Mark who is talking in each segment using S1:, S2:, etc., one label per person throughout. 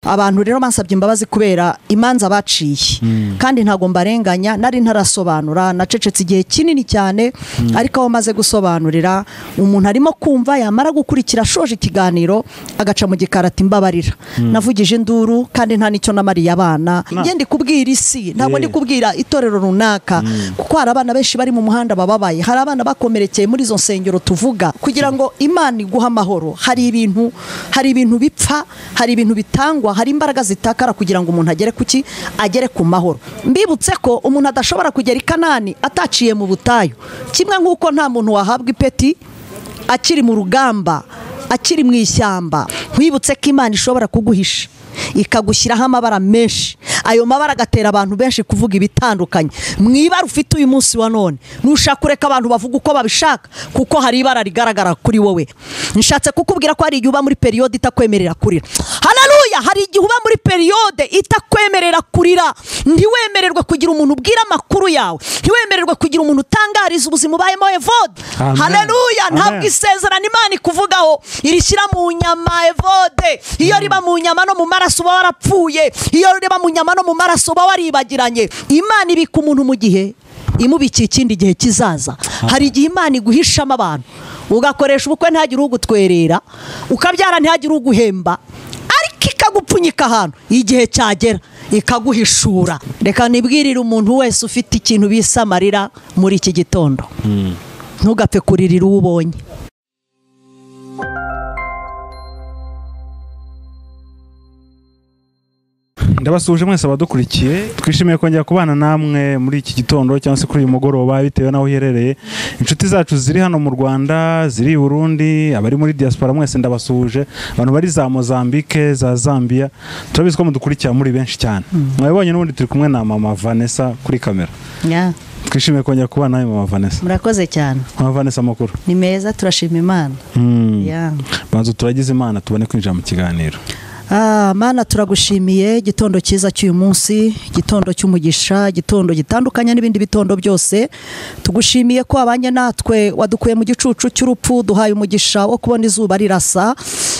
S1: abantu rero bansabye imbabazi kubera imanza baciye kandi ntago mbarenganya nari ntarasobanura nacecetse igihe kinini cyane ariko aho maze gusobanurira umuntu arimo kumva yamara gukurikira shoje ikiganiro agaca mu gikarati mbabarira navugije induru kandi nta nicyo namariye abana ngende kubwira isi ntabwo ndi kubwira itorero runaka kuko hari abana benshi bari mu muhanda bababaye hari abana bakomerekeye muri izo nsengero tuvuga kugira ngo Imana iguha amahoro hari ibintu bipfa hari ibintu bitangwa hari imbaraga zitakara kugira ngo umuntu agere ku mahoro mbibutse ko umuntu adashobora kugera i Kanani ataciye mu butayu kimwe nk'uko nta muntu wahabwa ipeti akiri mu rugamba akiri mu ishyamba nkwibutse ko Imana ishobora kuguhisha ikagushyiraho amabara menshi ayo mabara agatera abantu benshi kuvuga ibitandukanye mwibara ufite uyu munsi wa none nushaka kureka abantu bavuga uko babishaka kuko hari ibara rigaragara kuri wowe nshatse kukubwira ko hari igihe uba muri periode itakwemerera kurira haleluya hari igihe uba muri periode itakwemerera kurira ntiwemererwe kugira umuntu ubwira amakuru yawe ntiwemererwe kugira umuntu utangariza ubuzima ubayemo evode haleluya ntabwo isezerano Imana ikuvugaho irishyira mu nyama evode iyo riba mu nyama no mu maraso uba warapfuye iyo riba mu nyama no mu maraso uba waribagiranye Imana ibika umuntu mu gihe imubikiye ikindi gihe kizaza hari igihe Imana iguhishamo abantu ugakoresha ubukwe ntihagire ugutwerera ukabyara ntihagire uguhemba ariko ikagupfunyika ahantu igihe cyagera ikaguhishura reka nibwirire umuntu wese ufite ikintu bisamarira muri iki gitondo ntugapfe kuririra uwo ubonye
S2: ndabasuje mwese abadukurikiye twishimiye kongera kubana namwe muri iki gitondo cyangwa se kuri uyu mugoroba bitewe naho uherereye inshuti zacu ziri hano mu Rwanda ziri i Burundi abari muri diaspora mwese ndabasuje abantu bari za Mozambique za Zambia turabizi ko mudukurikira muri benshi cyane mwabonye n'ubundi turi kumwe na mama Vanessa kuri kamera twishimiye kongera kubana nawe mama Vanessa
S1: murakoze cyane
S2: mama Vanessa makuru
S1: ni meza turashima Imana
S2: banzu turagize Imana tubone kwinjira mu kiganiro
S1: Mana turagushimiye gitondo cyiza cy'uyu munsi gitondo cy'umugisha gitondo gitandukanye n'ibindi bitondo byose tugushimiye ko abanye natwe wadukuye mu gicucu cy'urupfu duhaye umugisha wo kubona izuba rirasa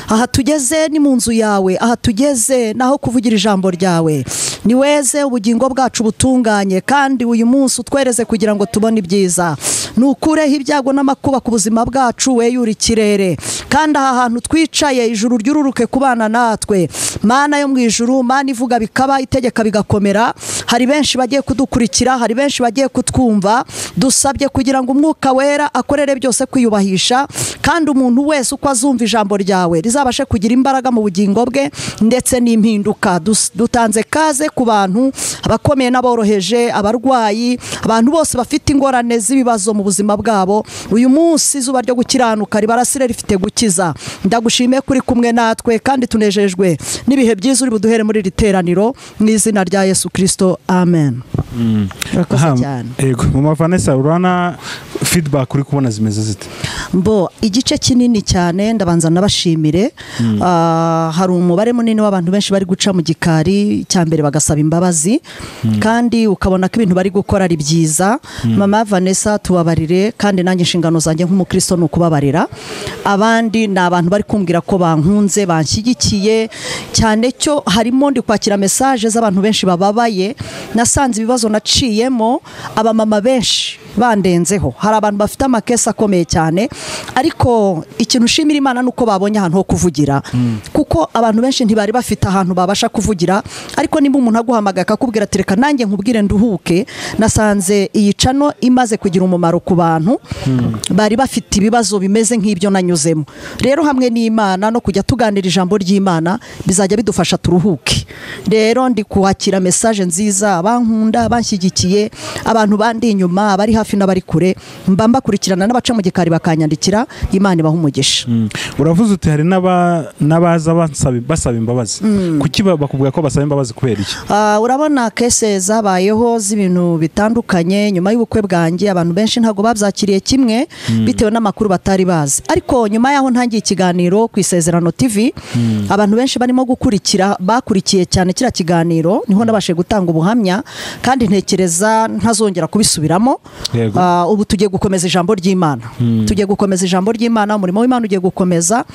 S1: aha tugeze ni mu nzu yawe aha tugeze naho kuvugira ijambo ryawe niweze ubugingo bwacu butunganye kandi uyu munsi utwereze kugira ngo tubone ibyiza nukureho ibyago n'amakuba ku buzima bwacu weyura ikirere kandi aha hantu twicaye ijuru ryururuke kubana natwe Mana yo mu ijuru Mana ivuga bikaba itegeka bigakomera hari benshi bagiye kudukurikira hari benshi bagiye kutwumva dusabye kugira ngo umwuka wera akorere byose kwiyubahisha kandi umuntu wese uko azumva ijambo ryawe rizabashe kugira imbaraga mu bugingo bwe ndetse n'impinduka dutanze kaze ku bantu abakomeye n'aboroheje abarwayi abantu bose bafite ingorane z'ibibazo mu buzima bwabo uyu munsi izuba ryo gukiranuka ribarasire rifite gukiza ndagushimiye kuri kumwe natwe kandi tunejejwe n'ibihe byiza uri buduhere muri iri teraniro mu izina rya Yesu Kristo amen
S2: yego mama Vanessa urana feedback uri kubona zimeze zite
S1: igice kinini cyane ndabanza nabashimire hari umubare munini w'abantu benshi bari guca mu gikari cyambere bagasaba imbabazi kandi ukabona ko ibintu bari gukora ari byiza mama Vanessa tubabarire kandi nanjye inshingano zanjye nk'umukristo no kubabarira abandi ni abantu bari kumbwira ko bankunze banshyigikiye cyane cyo harimo ndi kwakira message z'abantu benshi bababaye nasanze ibibazo naciyemo abamama benshi bandenzeho hari abantu bafite amakesi akomeye cyane ariko ikintu ushimira Imana nuko babonye ahantu ho kuvugira kuko abantu benshi ntibari bafite ahantu babasha kuvugira ariko nimba umuntu aguhamagaye akakubwira ati reka nanjye nkubwire nduhuke nasanze iyi cano imaze kugira umumaro ku bantu bari bafite ibibazo bimeze nk'ibyo nanyuzemo rero hamwe n'Imana no kujya tuganira ijambo ry'Imana bizajya bidufasha turuhuke rero ndi kuhakira message nziza abankunda abanshyigikiye abantu bandi inyuma bari hafi n'abari kure mbamba kurikirana n'abaca mu gikari bakanyandikira Imana ibaha umugisha
S2: uravuze uti hari n'abaza basaba imbabazi kuki bakubwira ko basaba imbabazi kubera iki
S1: urabona kese zabayeho z'ibintu bitandukanye nyuma y'ubukwe bwanjye abantu benshi ntago babyakiriye kimwe bitewe n'amakuru batari bazi ariko nyuma yaho ntangiye ikiganiro ku Isezerano TV abantu benshi barimo gukurikira bakurikiye nakurikiye cyane kiriya kiganiro niho nabashe gutanga ubuhamya kandi ntekereza ntazongera kubisubiramo. Ubu tugiye gukomeza ijambo ry'Imana, tugiye gukomeza ijambo ry'Imana, umurimo w'Imana ugiye gukomeza.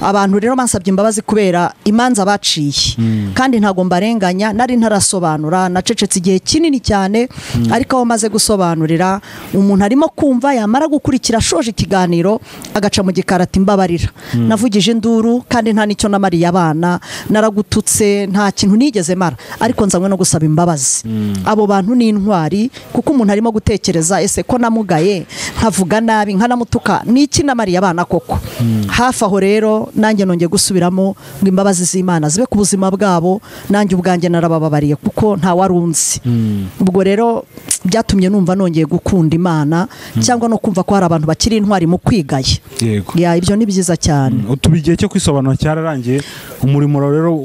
S1: Abantu rero bansabye imbabazi kubera imanza baciye, kandi ntago mbarenganya, nari ntarasobanura, nacecetse igihe kinini cyane, ariko aho maze gusobanurira umuntu arimo kumva yamara gukurikira shoje ikiganiro agaca mu gikarati mbabarira, navugije induru kandi nta nicyo namariye abana, naragututse, nta kintu nigeze mara, ariko nzanywe no gusaba imbabazi. Abo bantu ni intwari, kuko umuntu arimo gutekereza ese ko namugaye nkavuga nabi nkanamutuka niki namariye abana koko. Hafi aho rero nanjye nongeye gusubiramo ngo imbabazi z'Imana zibe ku buzima bwabo, nanjye ubwanjye narabababariye kuko nta warunzi. Ubwo rero byatumye numva nongeye gukunda Imana, cyangwa no kumva ko hari abantu bakiri intwari mu kwigaye.
S2: Yego.
S1: Ya, ibyo ni byiza cyane.
S2: Utubigiye cyo kwisobanura cyararangiye, umurimo rero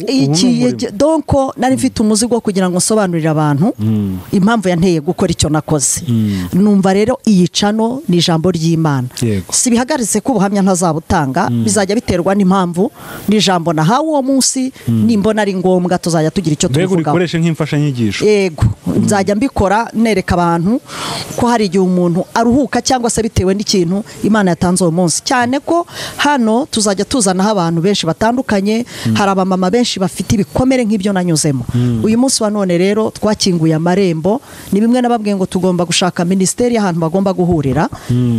S1: donko nari mfite umuzigo kugira ngo nsobanurire abantu impamvu yanteye gukora icyo nakoze. Numva rero iyi cano ni ijambo ry'Imana. Si bihagaritse ko ubuhamya ntazabutanga, bizajya biterwa n'impamvu n'ijambo nahawe uwo munsi, nimbona ari ngombwa tuzajya tugira icyo tuvugaho.
S2: Mbega urikoreshe nk'imfashanyigisho.
S1: Yego, nzajya mbikora nereka abantu ko hari igihe umuntu aruhuka cyangwa se bitewe n'ikintu Imana yatanze uwo munsi, cyane ko hano tuzajya tuzanaho abantu benshi batandukanye. Hari abamama benshi bafite ibikomere nk'ibyo nanyuzemo. Uyu munsi wa none rero twakinguye amarembo, ni bimwe nababwiye ngo tugomba gushaka ministeri y'ahantu bagomba guhurira.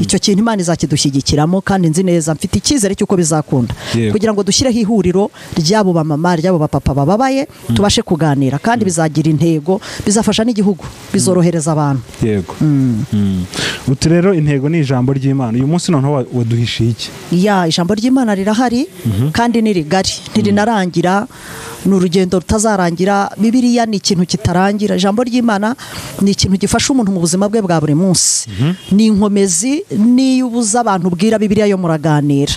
S1: Icyo kintu Imana izakidushyigikiramo, kandi nzi neza, mfite icyizere cy'uko bizakunda, kugira ngo dushyireho ihuriro ry'abo bamama, ry'abo bapapa bababaye, tubashe kuganira, kandi bizagira intego, bizafasha n'igihugu, bizorohereza abantu.
S2: Yego. Uti rero intego ni ijambo ry'Imana. Uyu munsi noneho waduhishiye iki? Ya,
S1: ijambo ry'Imana rirahari kandi ni rigari, ntirinarangira, ni urugendo rutazarangira. Bibiliya ni ikintu kitarangira. Ijambo ry'Imana ni ikintu gifasha umuntu mu buzima bwe bwa buri munsi. Ni inkomezi, niyo ubuza abantu ubwira Bibiliya yo muraganira.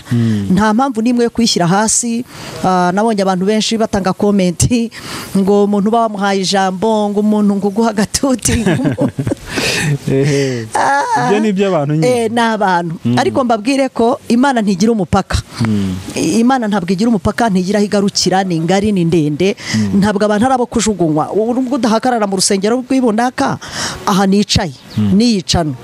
S1: Nta mpamvu n'imwe yo kuyishyira hasi. Nabonye abantu benshi batanga komenti ngo umuntu uba wamuhaye ijambo, ngo umuntu ngo uguha agatuti.
S2: Ibyo ni iby'abantu nyine.
S1: Ni abantu. Ariko mbabwire ko Imana ntigira umupaka. Imana ntabwo igira umupaka, ntigira aho igarukira, ni ngari, ni ndende. Ntabwo abantu ari abo kujugunywa. Ubwo udahagarara mu rusengero rw'ibundaka, aha nicaye niyicano,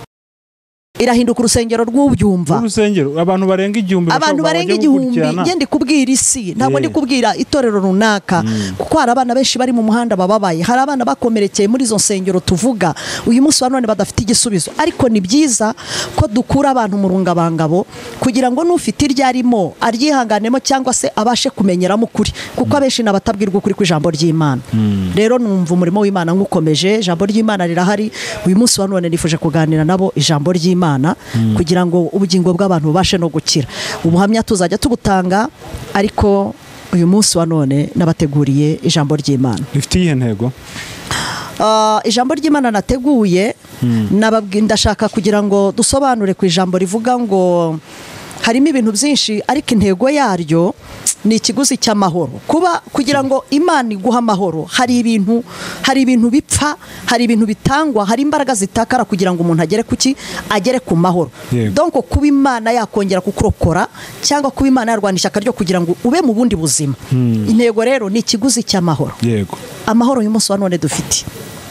S1: irahinduka urusengero rw'ubyumva.
S2: Urusengero abantu barenga igihumbi.
S1: Abantu barenga igihumbi. Ngende kubwira isi, ntabwo ndi kubwira itorero runaka, kuko hari abana benshi bari mu muhanda bababaye, hari abana bakomerekeye muri izo nsengero tuvuga uyu munsi wa none badafite igisubizo. Ariko ni byiza ko dukura abantu mu rungabangabo, kugira ngo n'ufite iryarimo aryihanganemo, cyangwa se abashe kumenyeramo ukuri, kuko abenshi nabatabwirwa ukuri kw'ijambo ry'Imana. Rero numva umurimo w'Imana nk'ukomeje, ijambo ry'Imana rirahari. Uyu munsi wa none nifuje kuganira nabo ijambo ry'Imana, kugira ngo ubugingo bw'abantu bubashe no gukira. Ubuhamya tuzajya tubutanga, ariko uyu munsi wa none nabateguriye ijambo ry'Imana.
S2: Rifite iyihe ntego?
S1: Ijambo ry'Imana nateguye, ndashaka kugira ngo dusobanure ku ijambo rivuga ngo harimo ibintu byinshi, ariko intego yaryo ni ikiguzi cy'amahoro. Kugira ngo Imana iguha amahoro, hari ibintu bipfa, hari ibintu bitangwa, hari imbaraga zitakara kugira ngo umuntu agere ku mahoro. Donc kuba Imana yakongera kukurokora, cyangwa kuba Imana yarwana ishyaka ryo kugira ngo ube mu bundi buzima. Intego rero ni ikiguzi cy'amahoro. Amahoro uyu munsi wa none dufite,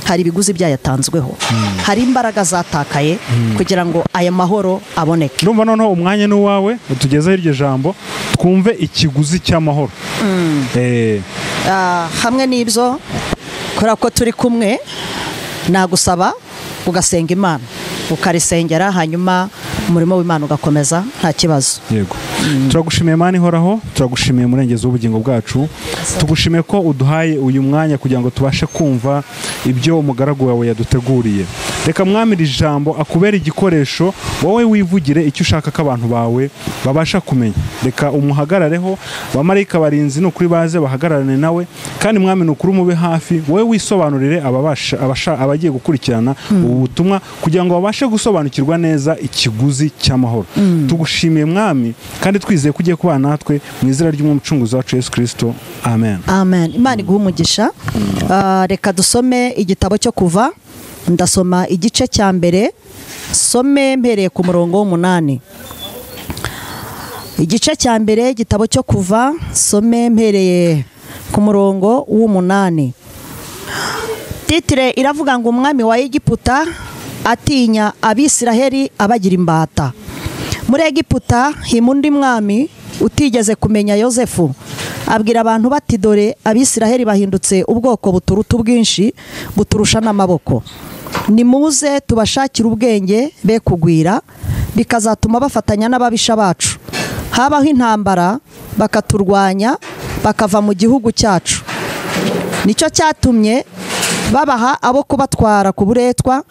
S1: hari ibiguzi byayatanzweho, hari imbaraga zatakaye kugira ngo aya mahoro aboneke.
S2: Ndumva noneho umwanya n'uwawe, utugezeho iryo jambo twumve ikiguzi cy'amahoro.
S1: Hamwe n'ibyo, kubera ko turi kumwe, nagusaba ugasenga Imana, ukarisengera, hanyuma umurimo w'Imana ugakomeza nta kibazo.
S2: Yego. Turagushimiye Imana ihoraho, turagushimiye murengezi w'ubugingo bwacu, tugushimiye ko uduhaye uyu mwanya kugira ngo tubashe kumva ibyo umugaragu wawe yaduteguriye. Reka mwami iri jambo akubera igikoresho, wowe wivugire icyo ushaka ko abantu bawe babasha kumenya. Reka umuhagarareho, abamarayika barinzi n'ukuri baze bahagararane nawe, kandi mwami n'ukuri umube hafi, wowe wisobanurire abagiye gukurikirana ubu butumwa, kugira ngo babashe gusobanukirwa neza ikiguzi cy'amahoro. Tugushimiye mwami, kandi twizeye ko ugiye kubana natwe mu izina ry'umucunguzi wacu Yesu Kristo. Amen.
S1: Amen. Imana iguhe umugisha. Reka dusome igitabo cyo Kuva. Ndasoma igice cya mbere, some mpereye ku murongo w'8. Igice cya mbere igitabo cyo Kuva, some mpereye ku murongo w'8. Titire iravuga ngo umwami wa Egiputa atinya Abisiraheli abagira imbata. Muri Egiputa hima undi mwami utigeze kumenya Yosefu, abwira abantu bati dore Abisiraheli bahindutse ubwoko buturuta ubwinshi buturusha n'amaboko. Nimuze tubashakira ubwenge be kugwira, bikazatuma bafatanya n'ababisha bacu, habaho intambara bakaturwanya bakava mu gihugu cyacu. Nicyo cyatumye babaha abo kubatwara ku buretwa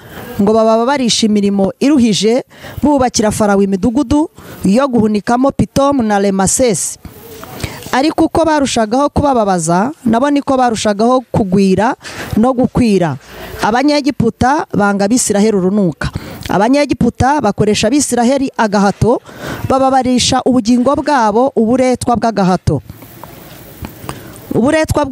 S1: ngo baba barisha imirimo iruhije, bubakira Farawo imidugudu yo guhunikamo Pitomu na Remasesi. Ariko uko barushagaho kubababaza, nabo niko barushagaho kugwira no gukwira. Abanyegiputa banga Abisiraheli urunuka. Abanyegiputa bakoresha Abisiraheli agahato, bababarisha ubugingo bwabo uburetwa bw'agahato. Uburetwa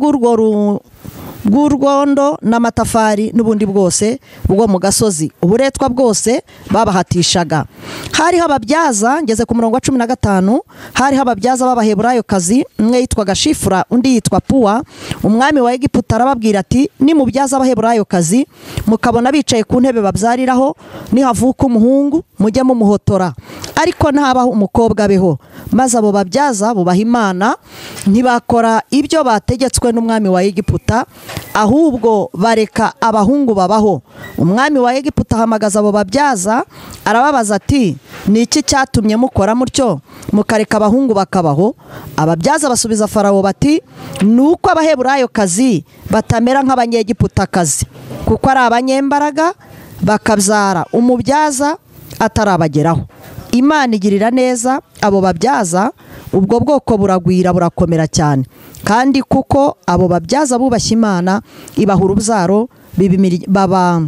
S1: bw'urwondo n'amatafari n'ubundi bwose bwo mu gasozi, uburetwa bwose babahatishaga. Hariho ababyaza, ngeze ku murongo wa 15, hariho ababyaza b'Abaheburayokazi, umwe yitwaga Shifura undi yitwa Puwa. Umwami wa Egiputa arababwira ati nimubyaza Abaheburayokazi mukabona bicaye ku ntebe babyariraho, nihavuka umuhungu mujye mumuhotora, ariko ntabaho umukobwa beho. Maze abo babyaza bubaha Imana, ntibakora ibyo bategetswe n'umwami wa Egiputa, ahubwo bareka abahungu babaho. Umwami wa Egiputa ahamagaza abo babyaza arababaza ati ni iki cyatumye mukora mutyo mukareka abahungu bakabaho? Ababyaza basubiza Farawo bati nuko Abaheburayokazi batamera nk'Abanyegiputakazi, kuko ari abanyembaraga bakabyara umubyaza atarabageraho. Imana igirira neza abo babyaza, ubwo bwoko buragwira burakomera cyane, kandi kuko abo babyaza bubashye Imana ibaha urubyaro baba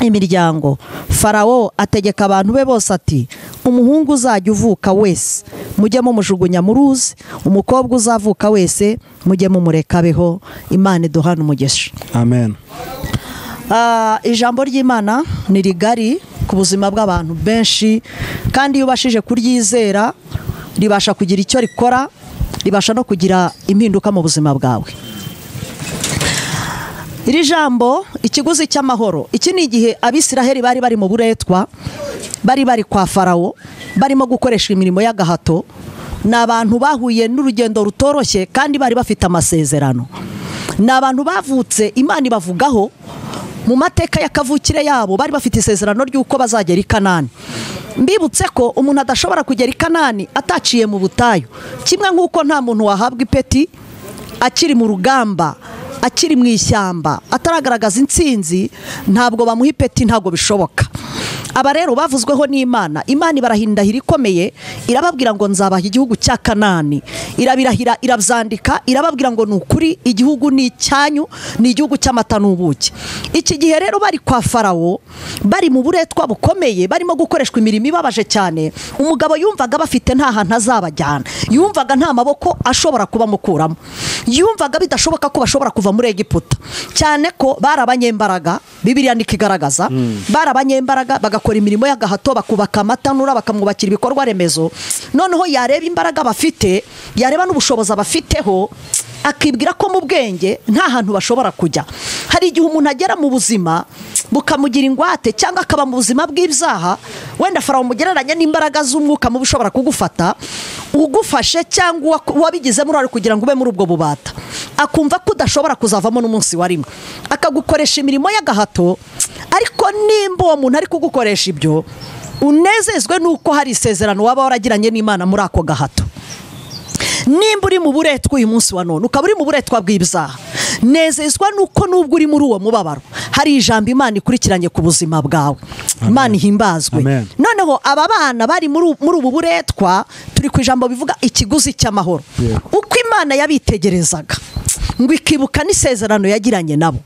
S1: imiryango. Farawo ategeka abantu be bose ati umuhungu uzajya uvuka wese mujye mumujugunya mu ruzi, umukobwa uzavuka wese mujye mumureka beho. Imana iduhane umugisha.
S2: Amen.
S1: Ijambo ry'Imana ni rigari ku buzima bw'abantu benshi, kandi iyo ubashije kuryizera ribasha kugira icyo rikora, ribasha no kugira impinduka mu buzima bwawe. Iri jambo ikiguzi cy'amahoro, iki ni igihe Abisiraheli bari bari mu buretwa, bari kwa Farawo, barimo gukoresha imirimo y'agahato. Ni abantu bahuye n'urugendo rutoroshye kandi bari bafite amasezerano. Ni abantu bavutse Imana ibavugaho mu mateka y'akavukire yabo, bari bafite isezerano ry'uko bazagera i Kanani. Mbibutse ko umuntu adashobora kugera i Kanani ataciye mu butayu, kimwe nk'uko nta muntu wahabwa ipeti akiri mu rugamba, akiri mu ishyamba, ataragaragaza intsinzi, ntabwo bamuha ipeti, ntabwo bishoboka. Aba rero bavuzweho n'Imana, Imana ibarahindahira ikomeye, irababwira ngo nzabaha igihugu cya Kanani. Irabirahira, irabyandika, irababwira ngo nukuri igihugu ni icyanyu, ni igihugu cy'amata n'ubuki. Iki gihe rero bari kwa Farawo, bari mu buretwa bukomeye, barimo gukoreshwa imirimo ibabaje cyane. Umugabo yumvaga bafite nta hantu azabajyana, yumvaga nta maboko ashobora kuba mukuramo, yumvaga bidashoboka ko bashobora kuva muri Egiputa, cyane ko barabanyembaraga. Bibiliya nikigaragaza barabanyembaraga, bagakora imirimo y'agahato, bakubaka amatanura, bakamwubakira ibikorwa remezo. Noneho yareba imbaraga bafite, yareba n'ubushobozi bafiteho, akibwira ko mu bwenge nta hantu bashobora kujya. Hari igihe umuntu agera mu buzima bukamugira ingwate, cyangwa akaba mu buzima bw'ibyaha, wenda Farawo mugereranya n'imbaraga z'umwuka mubi ushobora kugufata, ugufashe cyangwa wabigizemo uruhare kugira ngo ube muri ubwo bubata, akumva ko udashobora kuzavamo n'umunsi wa rimwe, akagukoresha imirimo y'agahato. Ariko nimba uwo muntu ari kugukoresha ibyo, unezezwe nuko hari isezerano waba waragiranye n'Imana muri ako gahato. Nimba uri mu buretwa uyu munsi wa none, ukaba uri mu buretwa bw'ibyaha, nezezwa nuko nubwo uri muri uwo mubabaro, hari ijambo Imana ikurikiranye ku buzima bwawe. Imana ihimbazwe. Noneho aba bana bari muri ubu buretwa, turi ku ijambo bivuga ikiguzi cy'amahoro. Uko Imana yabitegerezaga ngo ikibuka n'isezerano yagiranye nabo,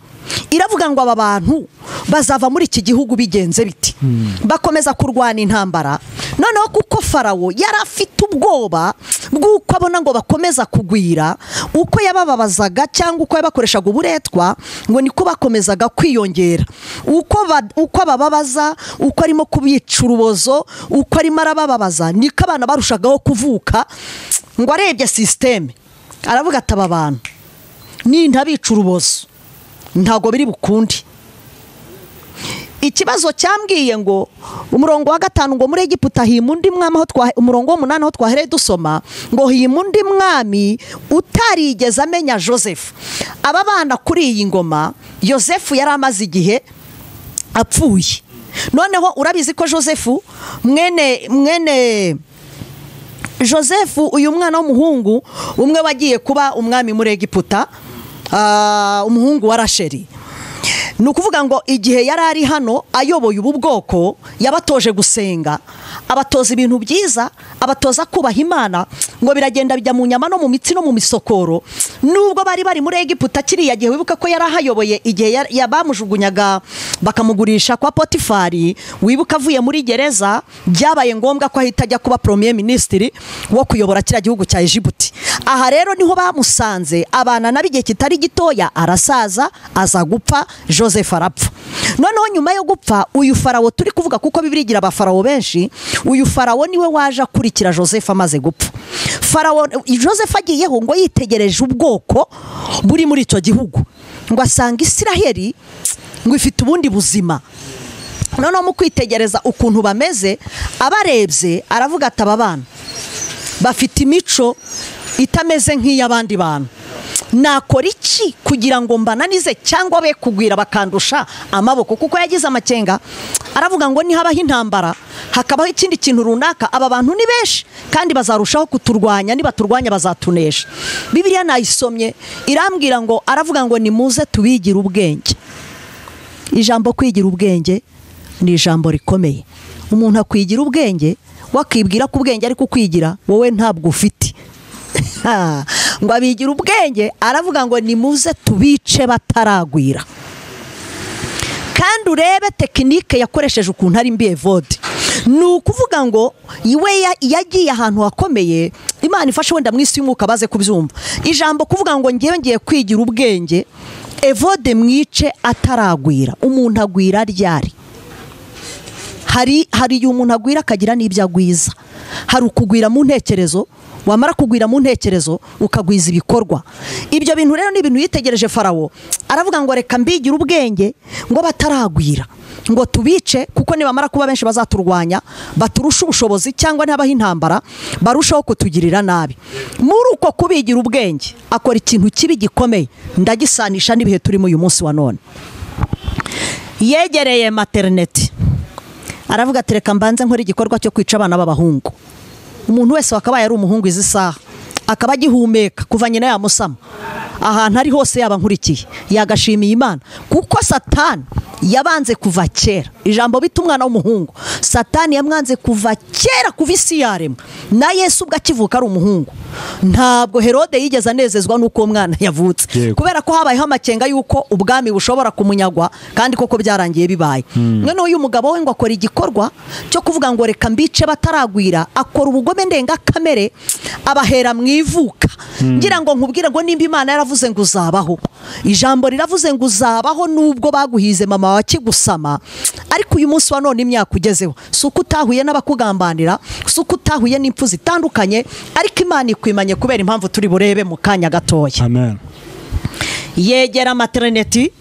S1: iravuga ngo aba bantu bazava muri iki gihugu bigenze biti, bakomeza kurwana intambara. Noneho kuko Farawo yari afite ubwoba bw'uko abona ngo bakomeza kugwira, uko yabababazaga cyangwa uko yabakoreshaga uburetwa, ngo niko bakomezaga kwiyongera. Uko abababaza, uko arimo kubica urubozo, uko arimo arabababaza, niko abana barushagaho kuvuka. Ngo arebye systeme aravuga ati aba bantu nintabica urubozo ntago biri bukundi. Ikibazo cyambwiye ngo umurongo wa 5 ngo muri Egiputa hima undi mwami umurongo wa 8 aho twahereye dusoma ngo hima undi mwami utarigeze amenya Joseph. Aba bana kuri iyi ngoma Joseph yari amaze igihe apfuye. Noneho urabizi ko Joseph mwene Joseph uyu mwana w'umuhungu umwe wagiye kuba umwami muri Egiputa, umuhungu wa Rasheli. Nukuvuga ngo igihe yari ari hano ayoboye ubu bwoko yabatoje gusenga, abatoza ibintu byiza, abatoza kubaha Imana, ngo biragenda bijya mu nyama no mu mitsi no mu misokoro. Nubwo bari muri Egiputa kiriya gihe wibuka ko yari ahayoboye igihe yabamujugunyaga bakamugurisha kwa Potifari, wibuka avuye muri gereza byabaye ngombwa ko ahita ajya kuba premier ministre wo kuyobora kiriya gihugu cya Egiputa. Aha rero niho bamusanze abana nabigihe kitari gitoya arasaza aza gupfa, Joseph arapfa. Noneho nyuma yo gupfa uyu Farawo turi kuvuga kuko Bibiliya abafarawo benshi, uyu Farawo niwe waje akurikira Joseph amaze gupfa. Farawo Joseph agiyeho ngo yitegereje ubwoko buri muri icyo gihugu ngo asanga Isiraheli ngo ifite ubundi buzima. Noneho mu kwitegereza ukuntu bameze abarebye aravuga ati aba bana bafite imico itameze nk'iy'abandi bantu, nakora iki kugira ngo mbananize cyangwa be kugwira bakandusha amaboko? Kuko yagize amakenga aravuga ngo nihabaho intambara hakabaho ikindi kintu runaka, aba bantu ni benshi kandi bazarushaho kuturwanya, nibaturwanya bazatunesha. Bibiliya nayisomye irambwira ngo aravuga ngo nimuze tubigira ubwenge. Ijambo kwigira ubwenge ni ijambo rikomeye. Umuntu akwigira ubwenge wakibwira ko ubwenge ari kukwigira wowe ntabwo ufite. Ngo abigira ubwenge aravuga ngo nimuze tubice bataragwira. Kandi urebe tekinike yakoresheje ukuntu ari mbi Evode. Nukuvuga ngo iwe yagiye ahantu hakomeye, Imana ifashe wenda mwisi y'umwuka baze kubyumva. Ijambo kuvuga ngo ngiye kwigira ubwenge Evode mwice ataragwira. Umuntu agwira ryari? Hari umuntu agwira akagira n'ibyo agwiza. Hari ukugwira mu ntekerezo, wamara kugwira mu ntekerezo ukagwiza ibikorwa. Ibyo bintu rero ni ibintu yitegereje Farawo aravuga ngo reka mbigira ubwenge ngo bataragwira, ngo tubice kuko nibamara kuba benshi bazaturwanya, baturusha ubushobozi cyangwa ntabaho intambara barushaho kutugirira nabi. Muri uko kubigira ubwenge akora ikintu kibi gikomeye, ndagisanisha n'ibihe turimo uyu munsi wa none. Yegereye maternity aravuga ati reka mbanze nkora igikorwa cyo kwica abana b'abahungu. Umuntu wese wakabaye ari umuhungu izi saha akaba agihumeka kuva nyina yamusama, ahantu ari hose yaba nkurikiye yagashimiye Imana, kuko Satani yabanze kuva kera. Ijambo bita umwana w'umuhungu, Satani yamwanze kuva kera, kuva isi yaremwa. Na Yesu ubwo akivuka ari umuhungu ntabwo Herode yigeze anezezwa nuko umwana yavutse, kubera ko habayeho amakenga yuko ubwami bushobora kumunyagwa, kandi koko byarangiye bibaye. None uyu mugabo we ngo akora igikorwa cyo kuvuga ngo reka mbice bataragwira, akora ubugome ndenga kamere, abahera mwivuka. Ngira ngo nkubwire ngo nimba Imana yaravuze ngo uzabaho, ijambo riravuze ngo uzabaho nubwo baguhize mama wakigusama. Ariko uyu munsi wa none imyaka ugezeho, suko utahuye n'abakugambanira, suko utahuye n'impfu zitandukanye, ariko Imana ikwimanye kubera impamvu turi burebe mu kanya gatoya.
S2: Amen.
S1: Yegera maternity,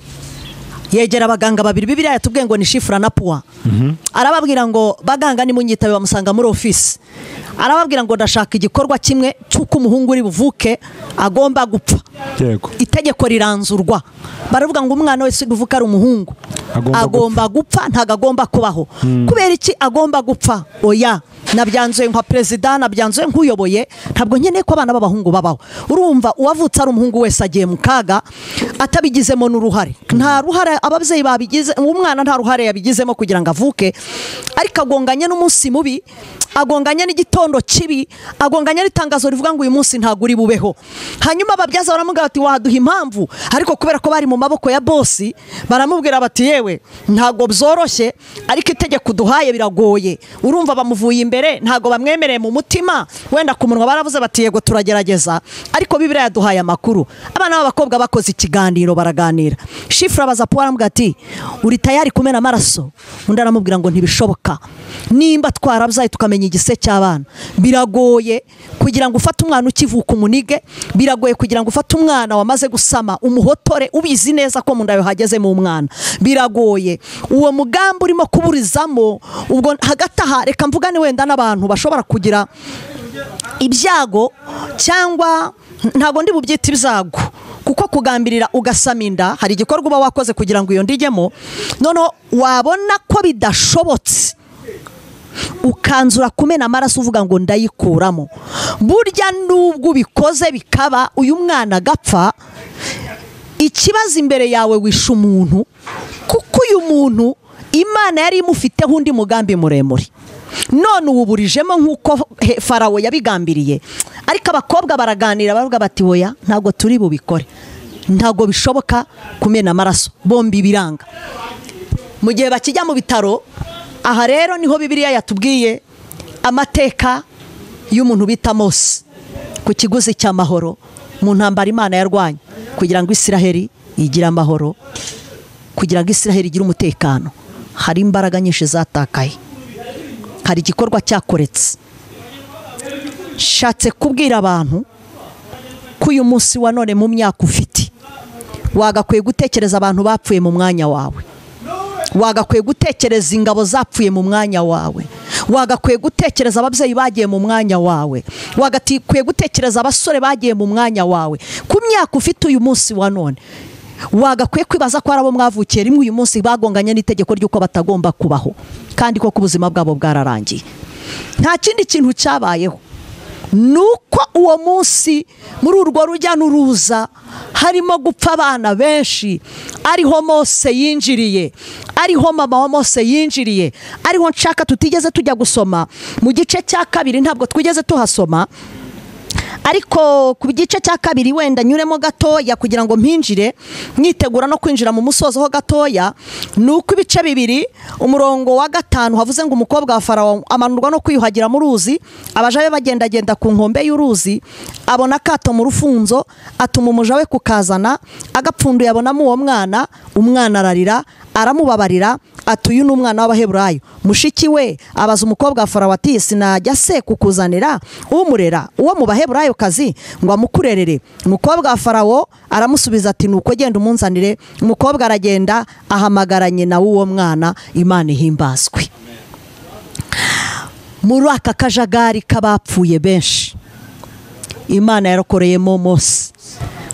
S1: yegera abaganga babiri. Bibiliya yatubwiye ngo ni Shifra na Puwa. Arababwira ngo baganga ni munyitabe bamusanga muri office. Arababwira ngo ndashaka igikorwa kimwe cy'uko umuhungu uri buvuke agomba gupfa.
S2: Yego.
S1: Itegeko riranzurwa. Baravuga ngo umwana wese uvuka ari umuhungu agomba gupfa, ntago agomba kubaho. Kubera iki agomba gupfa? Oya, nabyanzuye nka president, nabyanzuye nk'uyoboye, ntabwo nkeneye ko abana b'abahungu babaho. Urumva uwavutse ari umuhungu wese agiye mu kaga atabigizemo n'uruhare. Nta ruhare ababyeyi babigize, umwana nta ruhare yabigizemo kugira ngo avuke, ariko agonganye n'umunsi mubi, agonganye n'igitondo kibi, agonganye n'itangazo rivuga ngo uyu munsi ntago uri bubeho. Hanyuma ababyaza baramubwira bati waduha impamvu, ariko kubera ko bari mu maboko ya bosi baramubwira bati yewe ntago byoroshye, ariko itegeko duhaye biragoye. Urumva bamuvuye imbere, ntago bamwemereye mu mutima, wenda ku munwa baravuze bati yego turagerageza, ariko Bibiliya yaduhaye amakuru. Abana b'abakobwa bakoze ikiganiro baraganira. Shifra baza Puwa aramubwira ati uri tayari kumena amaraso? Undi aramubwira ngo ntibishoboka, nimba twarabyaye tukamenya kumenya igise cy'abana, biragoye kugira ngo ufate umwana ukivuka umunige, biragoye kugira ngo ufate umwana wamaze gusama umuhotore ubizi neza ko mu nda yawe hagezemo umwana, biragoye. Uwo mugambi urimo kuburizamo, ubwo hagati aha reka mvugane wenda n'abantu bashobora kugira ibyago, cyangwa ntago ndi bubyita ibyago, kuko kugambirira ugasama inda hari igikorwa uba wakoze kugira ngo iyo ndigemo, noneho wabona ko bidashobotse ukanzura kumena amaraso uvuga ngo ndayikuramo. Burya nubwo ubikoze bikaba uyu mwana agapfa, ikibazo imbere yawe wishe umuntu, kuko uyu muntu Imana yari imufiteho undi mugambi muremure, none ububurijemo nk'uko Farawo yabigambiriye. Ariko abakobwa baraganira bavuga bati oya, ntabwo turi bubikore, ntabwo bishoboka kumena amaraso. Bombi biranga. Mu gihe bakijya mu bitaro, aha rero niho Bibiliya yatubwiye amateka y'umuntu bita Mose ku kiguzi cy'amahoro mu ntambara Imana yarwanye kugira ngo Isiraheli igire amahoro, kugira ngo Isiraheli igire umutekano. Hari imbaraga nyinshi zatakaye, hari igikorwa cyakoretse. Shatse kubwira abantu ko uyu munsi wa none mu myaka ufite, wagakwiye gutekereza abantu bapfuye mu mwanya wawe, wagakwiye gutekereza ingabo zapfuye mu mwanya wawe, wagakwiye gutekereza ababyeyi bagiye mu mwanya wawe, wagakwiye gutekereza abasore bagiye mu mwanya wawe. Ku myaka ufite uyu munsi wa none, wagakwiye kwibaza ko arabo mwavukiye rimwe uyu munsi bagonganye n'itegeko ry'uko batagomba kubaho, kandi ko ubuzima bwabo bwararangiye. Nta kindi kintu cyabayeho, nuko uwo munsi muri urwo rujya n'uruza harimo gupfa abana benshi, ariho Mose yinjiriye, ariho mama wa Mose yinjiriye, ariho nshaka tutigeze tujya gusoma mu gice cya kabiri, ntabwo twigeze tuhasoma, ariko ku gice cya kabiri wenda nyuremo gatoya kugira ngo mpinjire mwitegura no kwinjira mu musozo ho gatoya. Nuko ibice bibiri umurongo wa 5 havuze ngo umukobwa wa Farawo amanurwa no kwiyuhagira mu ruzi, abaja be bagendagenda ku nkombe y'uruzi, abona kato mu rufunzo, atuma umuja we kukazana, agapfunduye abonamo uwo mwana, umwana ararira, aramubabarira, atuyu n'umwana w'Abaheburayo. Mushiki we abaza umukobwa wa Farawo ati sinajya se kukuzanira umurera uwo mu Baheburayo kazi ngo amukurerere? Umukobwa wa Farawo aramusubiza ati nuko genda umunzanire. Umukobwa aragenda ahamagara nyina w'uwo mwana, Imana ihimbazwe. Muri aka kajagari kabapfuye benshi, Imana yarokoreyemo Mose.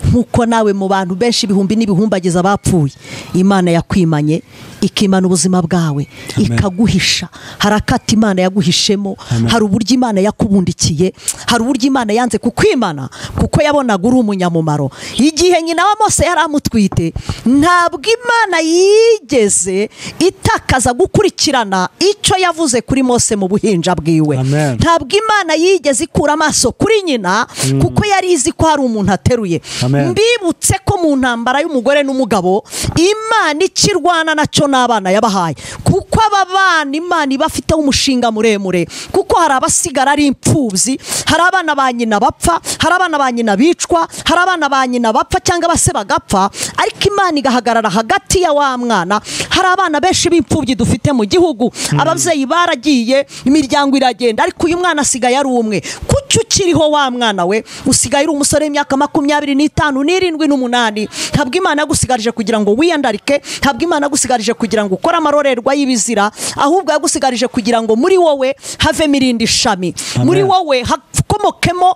S1: Nkuko nawe mu bantu benshi ibihumbi n'ibihumbagiza bapfuye, Imana yakwimanye ikimana ubuzima bwawe, ikaguhisha. Harakati Imana yaguhishemo, hari uburyo Imana yakubundikiye, hari uburyo Imana yanze kukwimana kuko yabonaga uri umunyamumaro. Igihe nyina wa Mose yari amutwite, ntabwo Imana yigeze itakaza gukurikirana icyo yavuze kuri Mose mu buhinja bwiwe. Ntabwo Imana yigeze ikura amaso kuri nyina kuko yari izi ko hari umuntu ateruye. Mbibutse ko mu ntambara y'umugore n'umugabo, Imana ikirwana nacyo n'abana yabahaye, kuko aba bana Imana ibafiteho umushinga muremure, kuko hari abasigara ari impfubyi, hari abana ba nyina bapfa, hari abana ba nyina bicwa, hari abana ba nyina bapfa cyangwa base bagapfa, ariko Imana igahagarara hagati ya wa mwana. Hari abana benshi b'impfubyi dufite mu gihugu, ababyeyi baragiye, imiryango iragenda, ariko uyu mwana asigaye ari umwe. Kuki ukiriho wa mwana we usigaye uri umusore w'imyaka 25 n'irindwi n'umunani? Ntabwo Imana yagusigarije kugira ngo wiyandarike, ntabwo Imana yagusigarije kugira ngo ukore amarorerwa y'ibizira, ahubwo yagusigarije kugira ngo muri wowe havemo irindi shami, muri wowe hakomokemo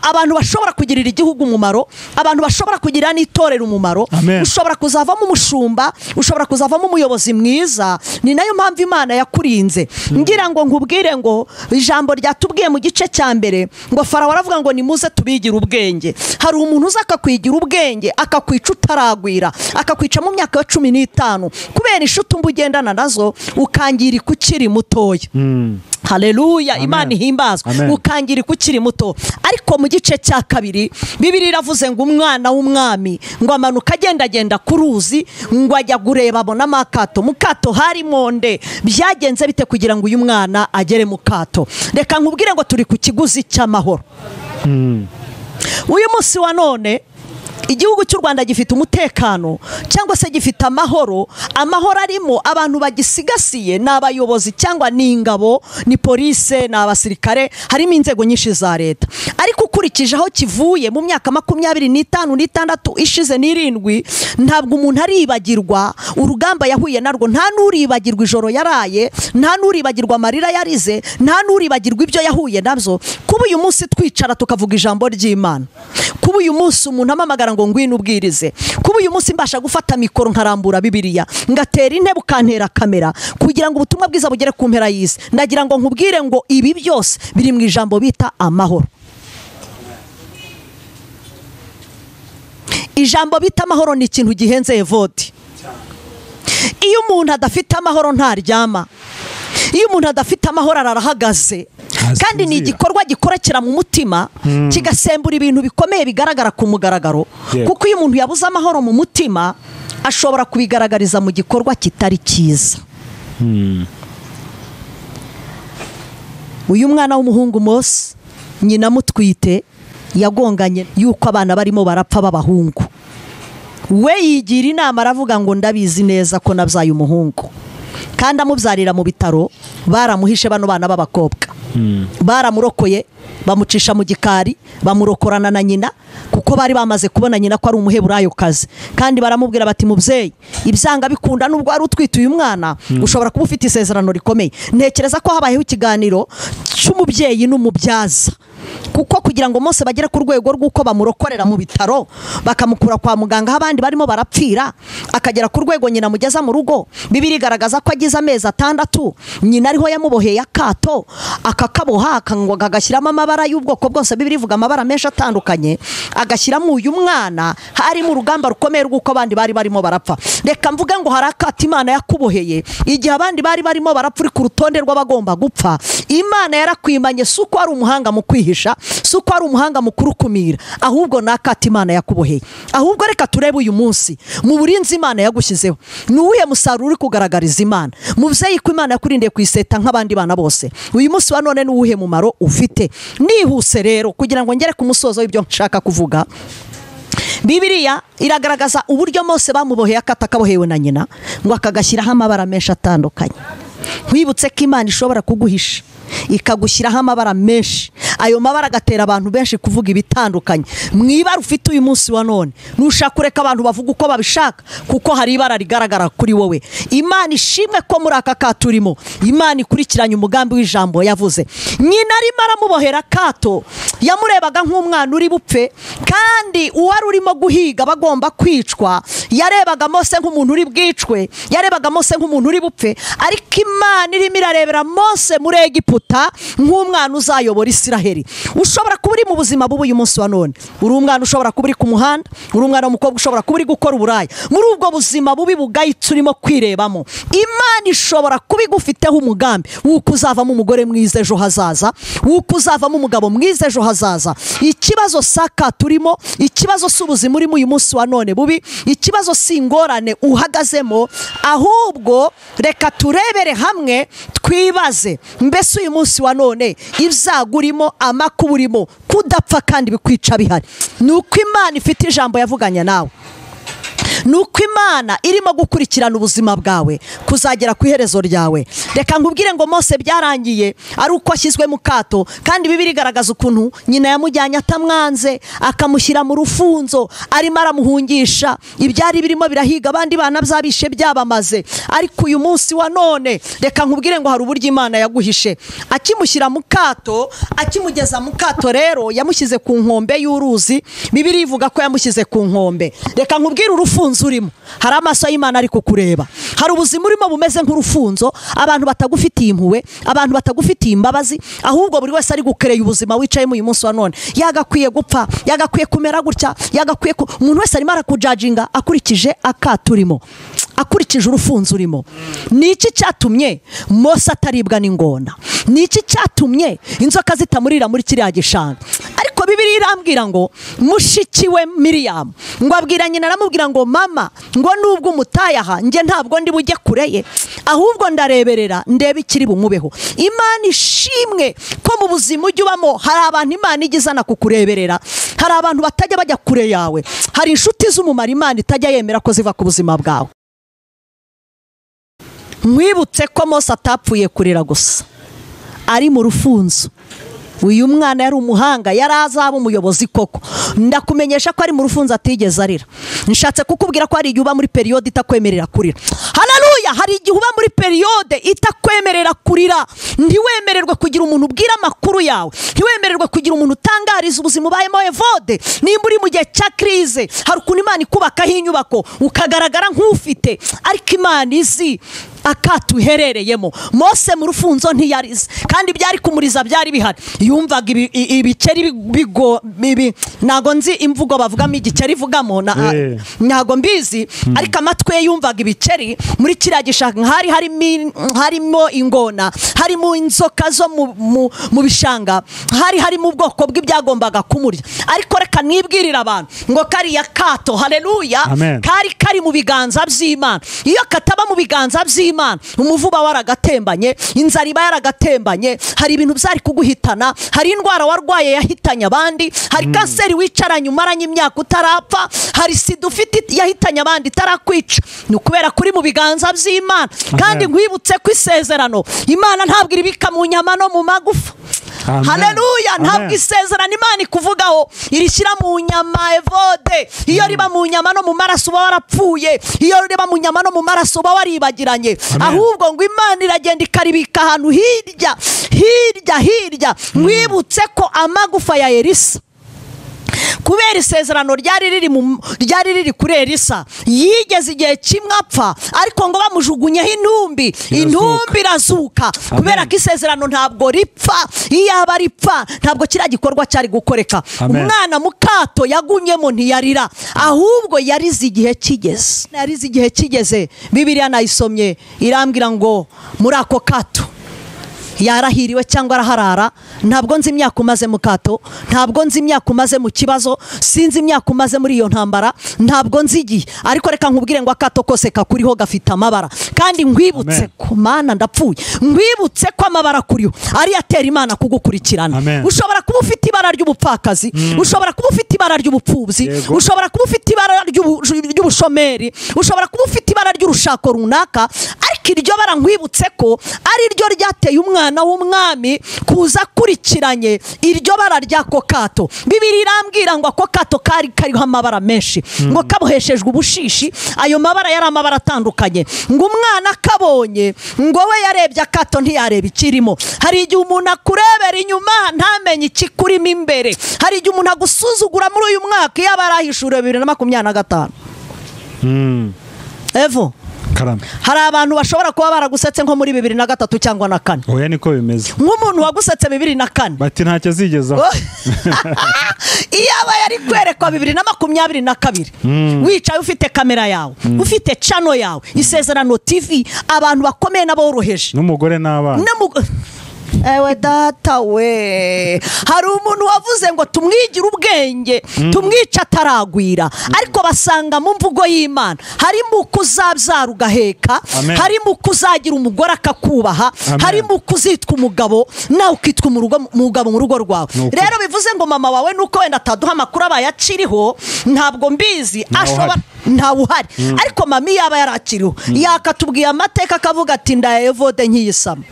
S1: abantu bashobora kugirira igihugu umumaro, abantu bashobora kugira n'itorero umumaro. Ushobora kuzavamo umushumba, ushobora kuzavamo umuyobozi mwiza. Ni nayo mpamvu Imana yakurinze. Ngira ngo nkubwire ngo ijambo ryatubwiye mu gice cya mbere ngo Farawo aravuga ngo nimuze tubigira ubwenge. Hari umuntu uza akakwigira ubwenge akakwica utaragwira, akakwica mu myaka ya 15 kubera inshuti ugendana nazo, ukangira ikukiri mutoya. Haleluya, Imana ihimbazwe. Ukangira ukiri muto. Ariko mu gice cya kabiri Bibiliya iravuze ngo umwana w'umwami ngo amanuka agenda ku ruzi, ngo ajya gureba abona amakato. Mu kato hari monde. Byagenze bite kugira ngo uyu mwana agere mu kato? Reka nkubwire ngo turi ku kiguzi cy'amahoro. Uyu munsi wa none igihugu cy'u Rwanda gifite umutekano cyangwa se gifite amahoro arimo abantu bagisigasiye n'abayobozi cyangwa n'ingabo ni police n'abasirikare harimo inzego nyinshi za leta ariko ukurikije aho kivuye mu myaka 25 n'itandatu ishize n'irindwi ntabwo umuntu aribagirwa urugamba yahuye narwo nta nuribagirwa ijoro yaraye nta nuribagirwa amarira yarize nta nuribagirwa ibyo yahuye nabyo kuba uyu munsi twicara tukavuga ijambo ry'Imana kuba uyu munsi umuntu amamagara ngo ngwino ubwirize kuba uyu munsi mbasha gufata mikoro nkarambura Bibiliya ngatera intebe ukantera kamera kugira ngo ubutumwa bwiza bugere ku mpera y'isi ndagira ngo nkubwire ngo ibi byose biri mu ijambo bita amahoro. Ijambo bita amahoro ni ikintu gihenze evodi. Iyo umuntu adafite amahoro ntaryama, iyo umuntu adafite amahoro arahagaze, kandi ni igikorwa gikorekera mu mutima kigasembura ibintu bikomeye bigaragara ku mugaragaro, kuko iyo umuntu yabuze amahoro mu mutima ashobora kubigaragariza mu gikorwa kitari cyiza. Uyu mwana w'umuhungu Mose nyina mutwite yagonganye yuko abana barimo barapfa b'abahungu, we yigira inama aravuga ngo ndabizi neza ko nabyaye umuhungu, kandi amubyarira mu bitaro baramuhishe bano bana b'abakobwa, baramurokoye bamucisha mu gikari bamurokorana na nyina kuko bari bamaze kubona nyina ko ari umuheburayo kazi, kandi baramubwira bati mubyeyi ibyanga bikunda nubwo ari utwite uyu mwana ushobora kuba ufite isezerano rikomeye. Ntekereza ko habayeho ikiganiro cy'umubyeyi n'umubyaza, kuko kugira ngo Mose bagere ku rwego rw'uko bamurokorera mu bitaro bakamukura kwa muganga abandi barimo barapfira akagera ku rwego nyina mugeza mu rugo, Bibiliya igaragaza ko agize amezi 6 nyina ariho yamuboheye akato akakaboha akangwa agashyiramo amabara y'ubwoko bwose. Bibiliya ivuga amabara menshi atandukanye agashyiramo uyu mwana, hari mu rugamba rukomeye rw'uko abandi bari barimo barapfa. Reka mvuge ngo hari akato Imana yakuboheye igihe abandi bari barimo barapfa ku rutonde rw'abagomba gupfa. Imana yarakwimanye suko ari umuhanga mu kwihisha, suko ari umuhanga mu kurukumira, ahubwo nakati Imana yakuboheye. Ahubwo reka turebe uyu munsi mu burinzi Imana yagushyizeho nuwuhe musaruro uri kugaragariza Imana. Muvyeyi ko Imana yakurindiye kwiseta nk'abandi bana bose, uyu munsi wa none nuwuhe mumaro ufite. Nihuse rero kugira ngo ngere ku musozo w'ibyo nshaka kuvuga, Bibiliya iragaragaza uburyo Mose bamuboheye akata kabohewe na nyina ngo akagashyiraho amabara menshi atandukanye. Nkwibutse ko Imana ishobora kuguhisha ikagushyiraho amabara menshi, ayo mabara agatera abantu benshi kuvuga ibitandukanye. Mwibara ufite uyu munsi wa none nushaka kureka abantu bavuga uko babishaka, kuko hari ibara rigaragara kuri wowe. Imana ishimwe ko muri aka katurimo Imana ikurikiranye umugambi w'ijambo yavuze. Nyina arimo aramubohera kato yamurebaga nk'umwana uri bupfe, kandi uwari urimo guhiga bagomba kwicwa yarebaga Mose nk'umuntu uri bwicwe, yarebaga Mose nk'umuntu uri bupfe, ariko Imana irimo irarebera Mose muri Egiputa nk'umwana uzayobora Isiraheli. Ushobora kuba uri mu buzima bubi uyu munsi wa none, uri umwana ushobora kuba uri ku muhanda, uri umwana w'umukobwa ushobora kuba uri gukora uburaya. Muri ubwo buzima bubi bugayitse urimo kwirebamo, Imana ishobora kuba igufiteho umugambi w'uko uzavamo umugore mwiza ejo hazaza, w'uko uzavamo umugabo mwiza ejo hazaza. Ikibazo saka turimo, ikibazo s'ubuzima urimo uyu munsi wa none bubi, ikibazo singorane uhagazemo, ahubwo reka turebere hamwe twibaze, mbese uyu munsi wa none ibzagurimo amakuburimo kudapfa kandi bikwica bihari, nuko Imana ifite ijambo yavuganye nawe, nuko Imana irimo gukurikirana ubuzima bwawe kuzagera ku iherezo ryawe. Reka nkubwire ngo Mose byarangiye ari uko ashyizwe mu kato, kandi Bibiliya igaragaza ukuntu nyina yamujyanye atamwanze akamushyira mu rufunzo arimo aramuhungisha, ibyari birimo birahiga abandi bana byabishe byabamaze. Ariko uyu munsi wa none reka nkubwire ngo hari uburyo Imana yaguhishe. Akimushyira mu kato, akimugeza mu kato rero yamushyize ku nkombe y'uruzi. Bibiliya ivuga ko yamushyize ku nkombe. Reka nkubwire urufunzo urimo, hari amaso y'Imana ari kukureba. Hari ubuzima urimo bumeze nk'urufunzo, abantu batagufitiye impuhwe, abantu batagufitiye imbabazi, ahubwo buri wese ari gukereye ubuzima wicayemo uyu munsi wa none. Yagakwiye gupfa, yagakwiye kumera gutya, yagakwiye umuntu wese arimo arakujajinga akurikije akaturimo, akurikije urufunzo urimo. Niki cyatumye Mose ataribwa n'ingona? Niki cyatumye inzoka zitamurira muri kiriya gishanga? Ariko Bibiliya irambwira ngo mushiki we Miriam ngo abwira nyina, aramubwira ngo mama, ngo nubwo umutayaha nge ntabwo ndi bujye kureye, ahubwo ndareberera ndebe ikiri bumubeho. Imana ishimwe ko mu buzima ujya ubamo hari abantu Imana igizana kukureberera, hari abantu batajya bajya kure yawe, hari inshuti z'umumaro Imana itajya yemera ko ziva ku buzima bwawe. Mwibutse ko Mose atapfuye kurira gusa, ari mu rufunzo. Uyu mwana yari umuhanga, yari azaba umuyobozi koko. Ndakumenyesha ko ari mu rufunzo atigeze arira. Nshatse kukubwira ko hari igihe uba muri periode itakwemerera kurira. Haleluya! Hari igihe uba muri periode itakwemerera kurira. Ntiwemererwe kugira umuntu ubwira amakuru yawe, ntiwemererwe kugira umuntu utangariza ubuzima ubayemo evode. Nimba uri mu gihe cya krize, hari ukuntu Imana ikubakaho inyubako ukagaragara nk'ufite, ariko Imana izi akato uherereyemo. Mose mu rufunzo ntiyarize, kandi byari kumuriza byari bihari. Yumvaga ibiceri ntago nzi imvugo bavugamo igiceri ivugamo, ntago mbizi, ariko amatwi ye yumvaga ibiceri. Muri kiriya gishanga harimo ingona, harimo inzoka zo mu bishanga, harimo ubwoko bw'ibyagombaga kumurya. Ariko reka nibwirira abantu ngo kariya kato, haleluya, kari mu biganza by'Imana. Iyo kataba mu biganza by'Imana, umuvuba waragatembanye, inzara iba yaragatembanye, hari ibintu byari kuguhitana, hari indwara warwaye yahitanye abandi, hari kanseri wicaranye umaranye imyaka utarapfa, hari sida ufite yahitanye abandi itarakwica. Ni ukubera kuri mu biganza by'Imana. Kandi nkwibutse ko isezerano Imana ntabwo iribika mu nyama no mu magufa. Haleluya! Ntabwo isezerano Imana ikuvugaho irishyira mu nyama evode. Iyo riba mu nyama no mu maraso uba warapfuye, iyo riba mu nyama no mu maraso uba waribagiranye. Ahubwo ngo Imana iragenda ikaribika ahantu hirya. Mwibutse ko amagufa ya Elisa, kubera isezerano ryari riri kuri Elisa, yigeze igihe kimwe apfa, ariko ngo bamujugunyeho intumbi irazuka. Kubera ko isezerano ntabwo ripfa, iyaba ripfa ntabwo kiriya gikorwa cyari gukoreka. Umwana mukato yagumyemo ntiyarira, ahubwo yarize igihe kigeze. Bibiliya nayisomye irambwira ngo muri ako kato yarahiriwe cyangwa araharara. Ntabwo nzi imyaka umaze mu kato, ntabwo nzi imyaka umaze mu kibazo, sinzi imyaka umaze muri iyo ntambara, ntabwo nzi igihe, ariko reka nkubwire ngo akato kose kakuriho gafite amabara. Kandi nkwibutse ko Mana ndapfuye, nkwibutse ko amabara kuriho ari atera Imana kugukurikirana. Ushobora kuba ufite ibara ry'ubupfakazi, ushobora kuba ufite ibara ry'ubupfubyi, ushobora kuba ufite ibara ry'ubushomeri, ushobora kuba ufite ibara ry'urushako runaka, ariko iryo bara nkwibutse ko ari ryo ryateye umwana w'umwami kuza kurikiranye iryo bara rya kokato. Bibiliya irambwira ngo ako kato kariho amabara menshi, ngo kaboheshejwe ubushishi. Ayo mabara yari amabara atandukanye. Ngo umwana kabonye, ngo we yarebye akato ntiyareba ikirimo. Hari igihe umuntu akurebera inyuma ntamenye ikikurimo imbere. Hari igihe umuntu agusuzugura muri uyu mwaka iyo barahishuriwe 2025. Evo
S2: Karame.
S1: Hari abantu bashobora kuba baragusetse nko muri 2003 cyangwa na 4.
S2: Oya niko bimeze.
S1: Nk'umuntu wagusetse 2004.
S2: Bati ntacyo azigezaho.
S1: Iyaba yari kwerekwa 2022. Wicaye ufite kamera yawe, ufite channel yawe, Isezerano TV, abantu bakomeye n'aboroheje.
S2: N'umugore n'abana.
S1: Ewe data we, hari umuntu wavuze ngo tumwigire ubwenge, tumwica ataragwira. Ariko basanga mu mvugo y'Imana harimo kuzabyara ugaheka, harimo kuzagira umugore akakubaha, harimo kuzitwa umugabo nawe ukitwa umugabo mu rugo rwawe. Rero bivuze ngo mama wawe nuko wenda ataduha amakuru abayaciriho, ntabwo mbizi, ashobora ntawuhari. Ariko mami yaba yarakiriho yakatubwiye amateka akavuga ati ndayevode nkiyisama,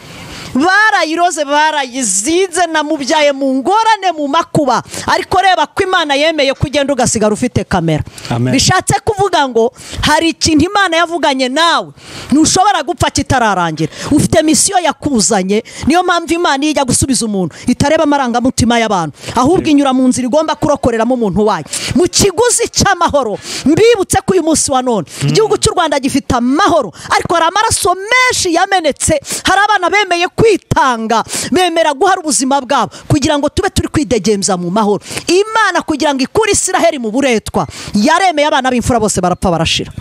S1: barayiroze barayizinze namubyaye mu ngorane mu makuba, ariko reba ko Imana yemeye kugenda ugasigara ufite kamera. Bishatse kuvuga ngo hari ikintu Imana yavuganye nawe ntushobora gupfa kitararangira. Ufite misiyo yakuzanye. Niyo mpamvu Imana ijya gusubiza umuntu itareba amarangamutima y'abantu, ahubwo inyura mu nzira igomba kurokoreramo umuntu wayo mu kiguzi cy'amahoro. Mbibutse ko uyu munsi wa none igihugu cy'u Rwanda gifite amahoro, ariko hari amaraso menshi yamenetse. Hari abana bemeye kwitanga, bemera guhara ubuzima bwabo kugira ngo tube turi kwidegemza mu mahoro. Imana kugira ngo ikure Isiraheli mu buretwa yaremeye abana b'imfura bose barapfa barashira.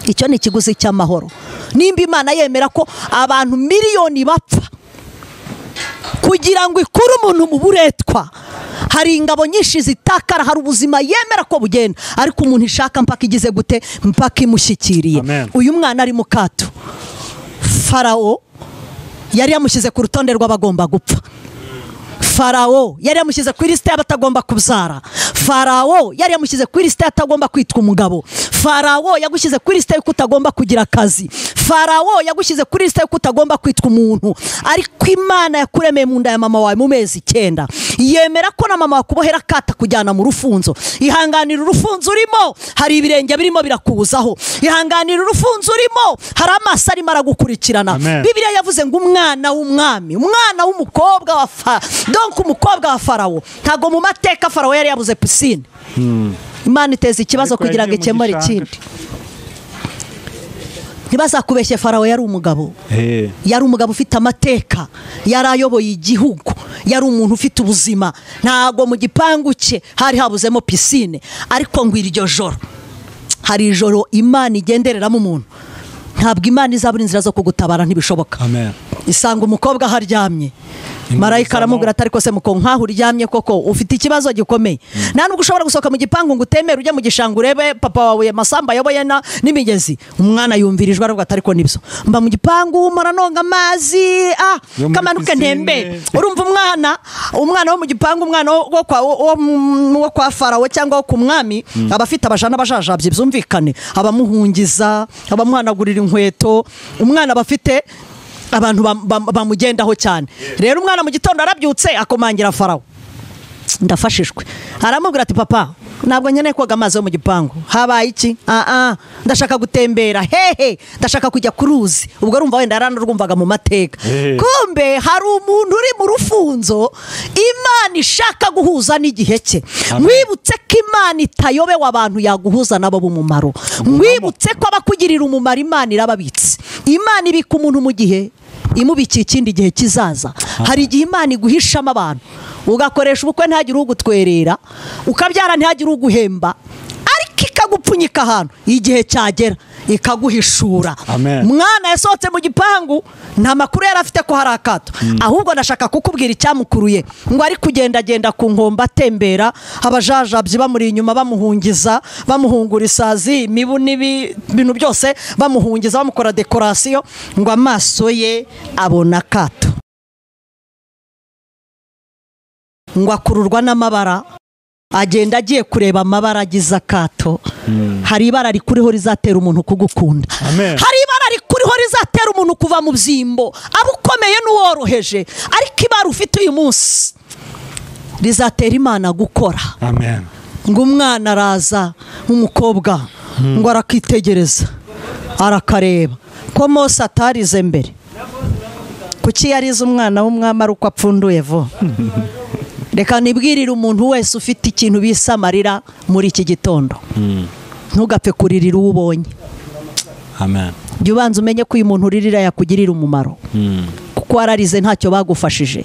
S1: Icyo ni ikiguzi cy'amahoro. Nimba Imana yemera ko abantu miliyoni bapfa kugira ngo ikure umuntu mu buretwa, hari ingabo nyinshi zitakara, hari ubuzima yemera ko bugenda, ariko umuntu ishaka mpaka igize gute, mpaka imushyikiriye. Uyu mwana ari mu kato, Farao yari yamushyize ku rutonde rw'abagomba gupfa. Farawo yari yamushyize kuri lisite y'abatagomba kubyara. Farawo yari yamushyize kuri lisite y'atagomba kwitwa umugabo. Farawo yagushyize kuri lisite y'uko utagomba kugira akazi. Farawo yagushyize kuri lisite y'uko utagomba kwitwa umuntu. Ariko Imana yakuremeye mu nda ya mama wawe mu mezi 9 yemera ko na mama wakubohera kata kujyana mu rufunzo. Ihanganira urufunzo urimo, hari ibirenge birimo birakubuzaho. Ihanganira urufunzo urimo, hari amaso arimo aragukurikirana. Bibiliya yavuze ngo umwana w'umwami, umwana w'umukobwa wa donc umukobwa wa Farawo. Ntago mu mateka Farawo yari yabuze pisine. Imana iteza ikibazo kugira ngo ikemure ikindi. Ntibazakubeshye Farawo yari umugabo. Yari umugabo ufite amateka, yari ayoboye igihugu, yari umuntu ufite ubuzima. Ntago mu gipangu cye hari habuzemo pisine. Ariko ngo iryo joro, hari ijoro Imana igendereramo umuntu. Ntabwo Imana izabura inzira zo kugutabara, ntibishoboka. Isanga umukobwa haryamye. Marayika aramubwira ati ariko se muko nkaho uryamye koko ufite ikibazo gikomeye. Nta nubwo ushobora gusohoka mu gipangu ngo utemere ujye mu gishanga urebe papa wawe masamba yaboye n'imigezi. Umwana yumvirijwe aravuga ati ariko nibyo mba mu gipangu maranonga amazi kamanuke ntembe. Urumva umwana wo mu gipangu, umwana wo kwa Farawo cyangwa wo ku mwami aba afite abajana bajajabye byumvikane, abamuhungiza, abamuhanagurira inkweto. Umwana aba afite abantu bamugendaho cyane. Rero umwana mu gitondo arabyutse akomangira Farawo, ndafashishwe. Aramubwira ati papa ntabwo nkeneye koga amazi yo mu gipangu. Habaye iki? Ndashaka gutembera. Hehe, ndashaka kujya ku ruzi. Ubwo urumva wenda yaranarwumvaga mu mateka. Kumbe hari umuntu uri mu rufunzo Imana ishaka guhuza n'igihe cye. Mwibutse ko Imana itayobewe abantu yaguhuza nabo b'umumaro. Mwibutse ko abakugirira umumaro Imana irababitse. Imana ibika umuntu mu gihe imubikiye ikindi gihe kizaza. Hari igihe Imana iguhishamo abantu, ugakoresha ubukwe ntihagire ugutwerera, ukabyara ntihagire uguhemba, ariko ikagupfunyika ahantu igihe cyagera ikaguhishura. Mwana yasohotse mu gipangu nta makuru yari afite ko hari akato. Ahubwo ndashaka kukubwira icyamukuruye ngo ari kugendagenda ku nkombe atembera, abajajabyi bamuri inyuma bamuhungiza, bamuhungura isazi, imibu n'ibintu byose bamuhungiza, bamukora dekorasiyo, ngo amaso ye abona akato. Ngo akururwa n'amabara, agenda agiye kureba amabara agize akato. Hari ibara rikuriho rizatera umuntu kugukunda. Hari ibara rikuriho rizatera umuntu kuva mu byimbo, abukomeye n'uworoheje. Ariko ibara ufite uyu munsi rizatera Imana gukora. Ngo umwana araza umukobwa, ngo arakitegereza, arakareba ko Mose atarize mbere. Kuki yarize umwana w'umwami ari uko apfunduye vo? Reka nibwirire umuntu wese ufite ikintu bisamarira muri iki gitondo, ntugapfe kuririra uwo ubonye. Jya ubanza umenye ko uyu muntu uririra yakugirira umumaro, kuko wararize ntacyo bagufashije,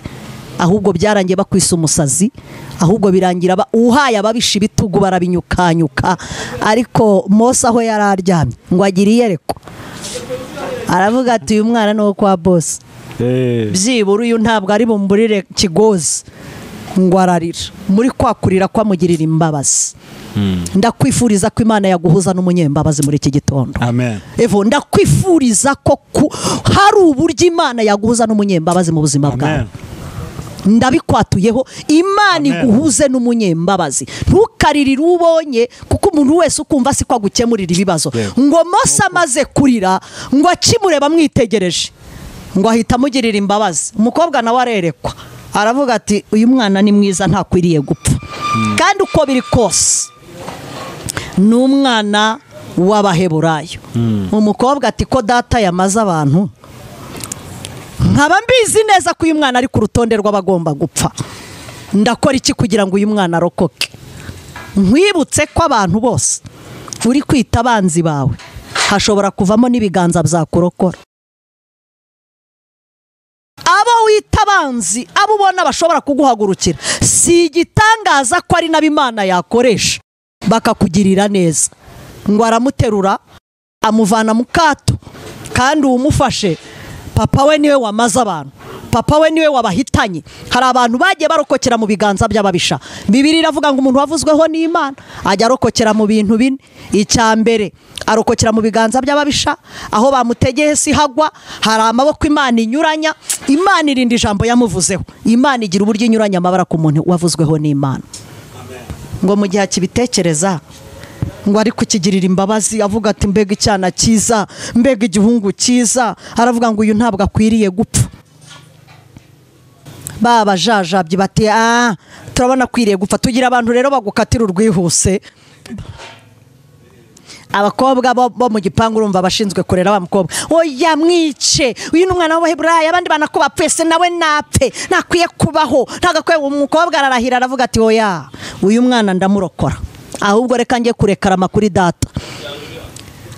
S1: ahubwo byarangiye bakwisa umusazi, ahubwo birangira uhaye ababisha ibitugu barabinyukanyuka. Ariko Mose aho yari aryamye ngo agire iyerekwa, aravuga ati uyu mwana ni uwo kwa boss. Byibura uyu ntabwo ari bumburire kigozi. Ngo ararira muri kwakurira kwamugirira imbabazi. Ndakwifuriza ko Imana yaguhuza n'umunyembabazi muri iki gitondo. Evo, ndakwifuriza ko hari uburyo Imana yaguhuza n'umunyembabazi mu buzima bwawe. Ndabikwatuyeho, Imana iguhuze n'umunyembabazi. Ntukaririre ubonye, kuko umuntu wese ukumva siko agukemurira ibibazo. Ngo Mose amaze kurira, ngo akimureba mwitegereje, ngo ahita amugirira imbabazi. Umukobwa nawe arerekwa, aravuga ati uyu mwana ni mwiza, ntakwiriye gupfa. Kandi uko biri kose ni umwana w'Abaheburayo. Umukobwa ati ko data yamaze abantu, nkaba mbizi neza ko uyu mwana ari ku rutonde rw'abagomba gupfa. Ndakora iki kugira ngo uyu mwana arokoke? Nkwibutse ko abantu bose uri kwita abanzi bawe hashobora kuvamo n'ibiganza byakurokora. Abo wita abanzi, abo ubona bashobora kuguhagurukira, si igitangaza ko ari nabo Imana yakoresha bakakugirira neza. Ngo aramuterura amuvana mu kato, kandi umufashe papa we niwe wamaze abantu, papa we niwe wabahitanye. Hari abantu bagiye barokokera mu biganza by'ababisha. Bibiliya iravuga ngo umuntu wavuzweho n'Imana ajya arokokera mu bintu bine. Icya mbere, arokokera mu biganza by'ababisha, aho bamutegeye si hagwa, hari amaboko Imana inyuranya. Imana irinda ijambo yamuvuzeho. Imana igira uburyo inyuranya amabara ku muntu wavuzweho n'Imana. Ngo mu gihe akibitekereza, ngo ari kukigirira imbabazi, avuga ati mbega icyana cyiza, mbega igihungu cyiza, aravuga ngo uyu ntabwo akwiriye gupfa. Baba jajabye bati turabona akwiriye gupfa. Tugira abantu rero bagukatira urwihuse. Abakobwa bo mu gipangu urumva abashinzwe kurera wa mukobwa, oya mwice, uyu ni umwana w'Abaheburayo, abandi banako bapfese nawe napfe, nakwiye kubaho. Ntagakwiye. Umukobwa ararahira aravuga ati oya, uyu mwana ndamurokora, ahubwo reka njye kurekarama kuri data.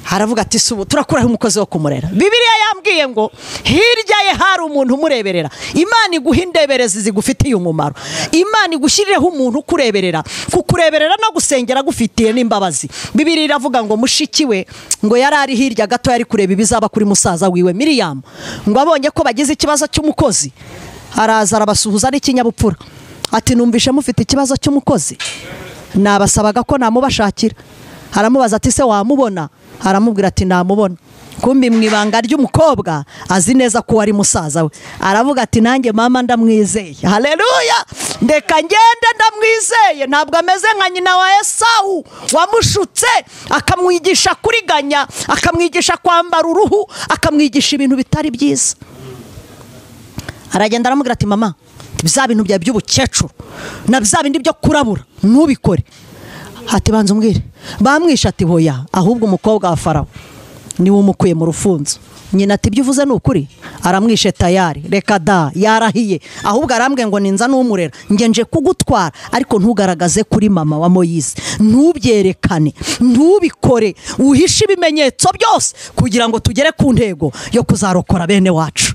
S1: Haravuga ati subu turakuraho umukozi wo kumurera. Bibiliya yambwiye ngo hirya ye hari umuntu umureberera. Imana iguha indeberezi zigufitiye umumaro. Imana igushyirireho umuntu ukureberera, kukureberera no gusengera gufitiye n'imbabazi. Bibiliya iravuga ngo mushiki we ngo yari ari hirya gato, yari kureba ibizaba kuri musaza wiwe Miriam, ngo abonye ko bagize ikibazo cy'umukozi, araza arabasuhuza n'ikinyabupfura ati numvishe mufite ikibazo cy'umukozi, nabasabaga ko namubashakira. Aramubaza ati se wamubona? Aramubwira ati namubona. Kumbi mu ibanga ry'umukobwa azi neza ko wari musaza we. Aravuga ati nanjye mama ndamwizeye. Haleluya! Ndeka ngende ndamwizeye. Ntabwo ameze nka nyina wa Esau wamushutse akamwigisha kuriganya, akamwigisha kwambara uruhu, akamwigisha ibintu bitari byiza. Aragenda aramubwira ati mama, bya bintu bya by'ubukecuru na bya bindi byo kurabura ntubikore. Ati banza umbwire. Bamwisha ati hoya, ahubwo umukobwa wa Farawo niwe umukuye mu rufunzo. Nyina ati ibyo uvuze ni ukuri? Aramwishe tayari, reka da, yarahiye. Ahubwo arambwe ngo ninza n'umurera, nge nje kugutwara, ariko ntugaragaze kuri mama wa Moyize, ntubyerekane, ntubikore, uhishe ibimenyetso byose kugira ngo tugere ku ntego yo kuzarokora bene wacu.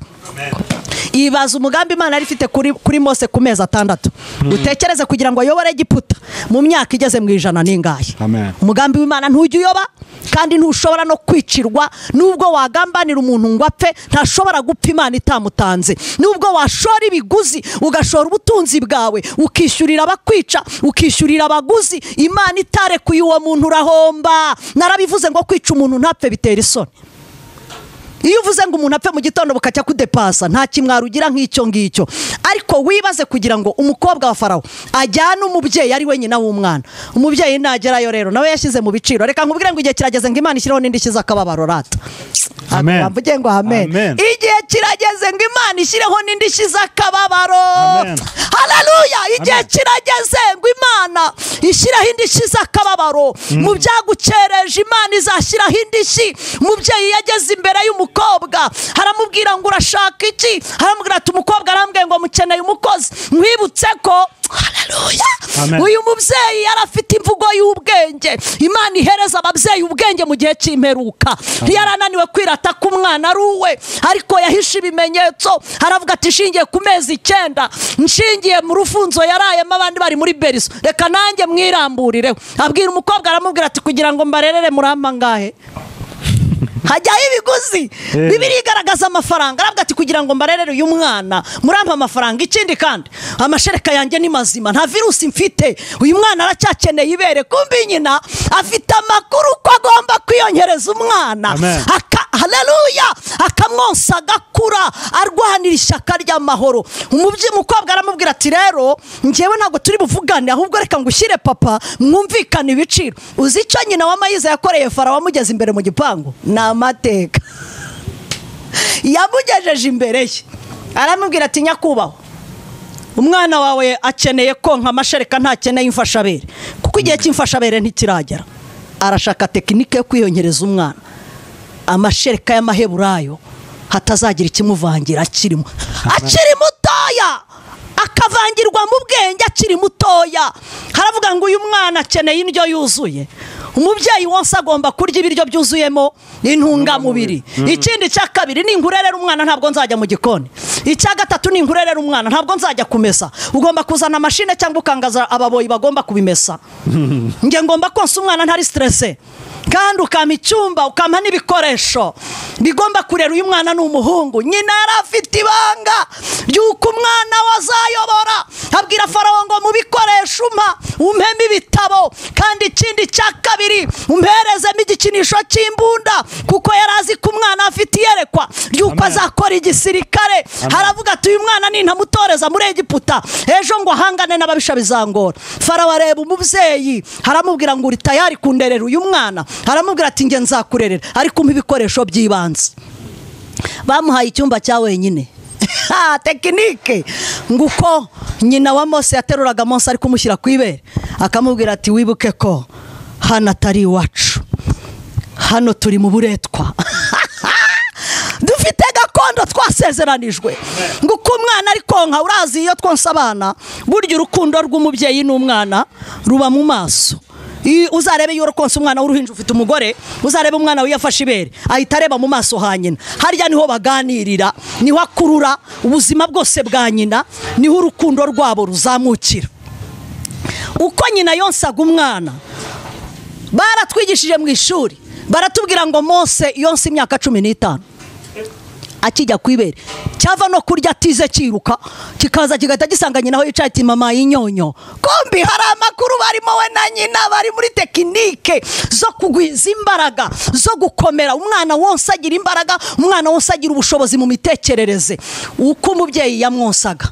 S1: Ibaza umugambi Imana ari ifite kuri Mose ku mezi 6. Utekereze kugira ngo ayobore Egiputa mu myaka igeze mu 100 n'ingahe. Umugambi w'Imana ntujya uyoba, kandi ntushobora no kwicirwa. Nubwo wagambanira umuntu ngo apfe, ntashobora gupfa Imana itamutanze. Nubwo washora ibiguzi, ugashora ubutunzi bwawe, ukishyurira abakwica, ukishyurira abaguzi, Imana itarekuye uwo muntu urahomba. Narabivuze ngo kwica umuntu ntapfe bitera isoni. Iyo uvuze ngo umuntu apfe mu gitondo bukacya kudepasa, nta kimwarugira nk'icyo ngicyo. Ariko wibaze kugira ngo umukobwa wa Farawo ajyane umubyeyi ari we nyina w'umwana. Umubyeyi nagerayo rero nawe yashyize mu biciro. Reka nkubwire ngo igihe kirageze ngo Imana ishyireho n'indi kiza akababaro rata.
S2: Amen.
S1: Mvuge ngo amen. Igihe kirageze ngo Imana ishyireho n'indi kiza akababaro. Haleluya! Igihe kirageze ngo Imana ishyireho indi kiza akababaro. Mu byagukereje Imana izashyiraho indishyi. Umubyeyi yageze imbere y'umukobwa, haramubwira ngo urashaka iki? Haramubwira ati umukobwa arambwiye ngo mukeneye umukozi. Mwibutse ko haleluya, uyu mubyeyi yarafite imvugo y'ubwenge. Imana ihereza ababyeyi ubwenge mu gihe cy'imperuka. Yarananiwe kwirata ku mwana ari uwe, ariko yahishe ibimenyetso. Haravuga ati shingiye ku mezi 9, nshingiye mu rufunzo yarayemo abandi bari muri beriso, reka nanjye mwiramburireho. Abwira umukobwa, aramubwira ati kugira ngo mbarerere murampa ngahe? Hajyaho ibiguzi. Bibiliya igaragaza amafaranga. Aravuga ati kugira ngo mbarerere uyu mwana murampa amafaranga. Ikindi kandi amashereka yanjye ni mazima, nta virusi mfite, uyu mwana aracyakeneye ibere. Kumbi nyina afite amakuru ko agomba kwiyongereza umwana. Haleluya! Akamwonsa agakura, arwanira ishyaka ry'amahoro. Umukobwa aramubwira ati rero njyewe ntabwo turi buvugane, ahubwo reka ngushyire papa mwumvikane ibiciro. Uzi icyo nyina wa Moyize yakoreye Farawo amugeze imbere mu gipangu? N'amateka. Yamugejeje imbere ye, aramubwira ati nyakubahwa, umwana wawe akeneye konka amashereka, ntakeneye imfashabere, kuko igihe cy'imfashabere ntikiragera. Arashaka tekinike yo kwiyongereza umwana amashereka y'Amaheburayo, hatazagira ikimuvangira akiri mutoya, akavangirwa mu bwenge akiri mutoya. Haravuga ngo uyu mwana akeneye indyo yuzuye. Umubyeyi wose agomba kurya ibiryo byuzuyemo intungamubiri. Ikindi cya kabiri ni ingurerera umwana, ntabwo nzajya mu gikoni. icya gatatu ni inkurerera umwana ntabwo nzajya kumesa ugomba kuzana mashine cyangwa ukangaza ababoyi bagomba kubimesa nge ngomba konsa umwana ntari stresse kandi ukampa icyumba ukampa n'ibikoresho bigomba kurera uyu mwana ni umuhungu nyina yari afite ibanga ry'uko umwana wazayobora abwira farawo ngo mu bikoresho umpeme ibitabo kandi ikindi cya kabiri umperezemo igikinisho cy'imbunda kuko yari azi ko umwana afite iyerekwa ry'uko azakora igisirikare haravuga ati uyu mwana nintamutoreza muri Egiputa ejo ngo ahangane n'ababisha bizangora farawo areba umubyeyi haramubwira ngo uri tayari kunderera uyu mwana haramubwira ati nge nzakurerera ariko umpa ibikoresho by'ibanze bamuhaye icyumba cya wenyine tekinike nguko nyina wa Mose yateruraga Mose ari kumushyira ku ibere akamubwira ati wibuke ko hano atari iwacu hano turi mu buretwa dufite gakondo twasezeranijwe nguko umwana ari konka urazi iyo twonsa abana burya urukundo rw'umubyeyi n'umwana ruba mu maso uzarebe iyo urukonsa umwana w'uruhinja ufite umugore uzarebe umwana we yafashe ibere ahita areba mu maso ha nyina harya niho baganirira niho akurura ubuzima bwose bwa nyina niho urukundo rwabo ruzamukira uko nyina yonsaga umwana baratwigishije mu ishuri baratubwira ngo Mose yonsa imyaka 15 akijya ku ibere cyava no kurya atize kiruka kikaza kigahita gisanga nyina aho yicaye ati mama y'inyonyo kombi hari amakuru barimo we na nyina bari muri tekinike zo kugwiza imbaraga zo gukomera umwana wonse agira imbaraga umwana wonse agira ubushobozi mu mitekerereze uko umubyeyi yamwonsaga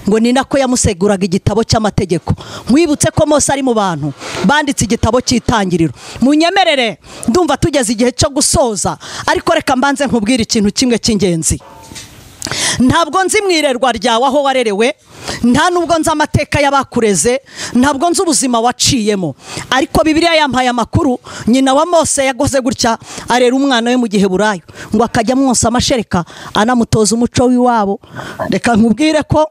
S1: ngo ni nako yamuseguraga igitabo cy'amategeko mwibutse ko Mose ari mu bantu banditse igitabo cy'itangiriro munyemerere ndumva tugeze igihe cyo gusoza ariko reka mbanze nkubwira ikintu kimwe cy'ingenzi ntabwo nzi mwirerwa ryawe aho warerewe nta nubwo nzi amateka y'abakureze ntabwo nzi ubuzima waciyemo ariko Bibiliya yampaye amakuru nyina wa Mose yagoze gutya arera umwana we mu gihe burayo ngo akajya mwonsa amashereka anamutoza umuco w'iwabo reka nkubwire ko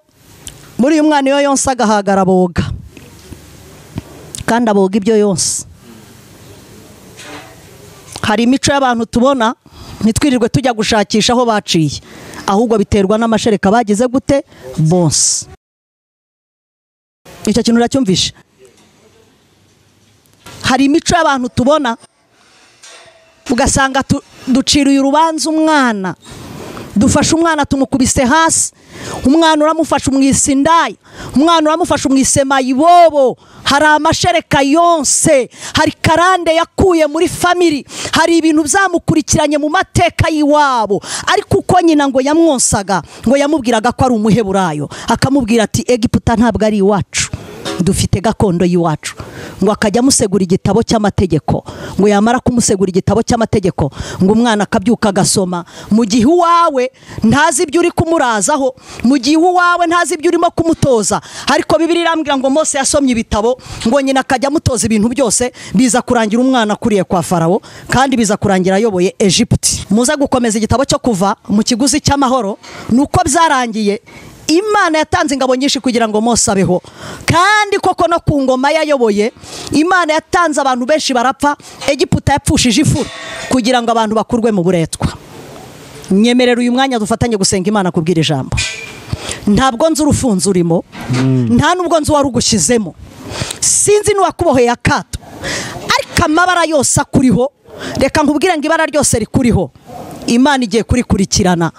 S1: muri uyu mwana iyo yonsa agahagara aboga kandi aboga ibyo yonsa hari imico y'abantu tubona ntitwirirwe tujya gushakisha aho baciye ahubwo biterwa n'amashereka bagize gute bonse icyo kintu uracyumvishe hari imico y'abantu tubona ugasanga duciriye urubanza umwana dufashe umwana tumukubise hasi umwana uramufasha umwisindaya umwana uramufasha umwisema ibobo hari amashereka yonse hari karande yakuye muri family hari ibintu byamukurikiranye mu mateka y'iwabo ariko uko nyina ngo yamwonsaga ngo yamubwiraga ko ari umuheburayo akamubwira ati Egiputa ntabwo ari iwacu dufite gakondo y'iwacu ngo akajya amusegura igitabo cy'amategeko ngo yamara kumusegura igitabo cy'amategeko ngo umwana akabyuka agasoma mu gihe uwawe ntazi ibyo uri kumurazaho mu gihe uwawe ntazi ibyo urimo kumutoza ariko Bibiliya irambwira ngo Mose yasomye ibitabo ngo nyina akajya amutoza ibintu byose biza kurangira umwana akuriye kwa Farawo kandi biza kurangira ayoboye Egypt muza gukomeza igitabo cyo kuva mu kiguzi cy'amahoro nuko byarangiye Imana yatanze ingabo nyinshi kugira ngo Mose abeho kandi koko no ku ngoma yayoboye Imana yatanze abantu benshi barapfa Egiputa yapfushije ifu kugira ngo abantu bakurwe mu buretwa nyemerera uyu mwanya dufatanye gusenga Imana kubwira ijambo ntabwo nzi urufunzo urimo nta nubwo nzi warugushyizemo sinzi n'uwakuboheye akato ariko amabara yose akuriho reka nkubwire ngo ibara ryose rikuriho Imana igiye kurikurikirana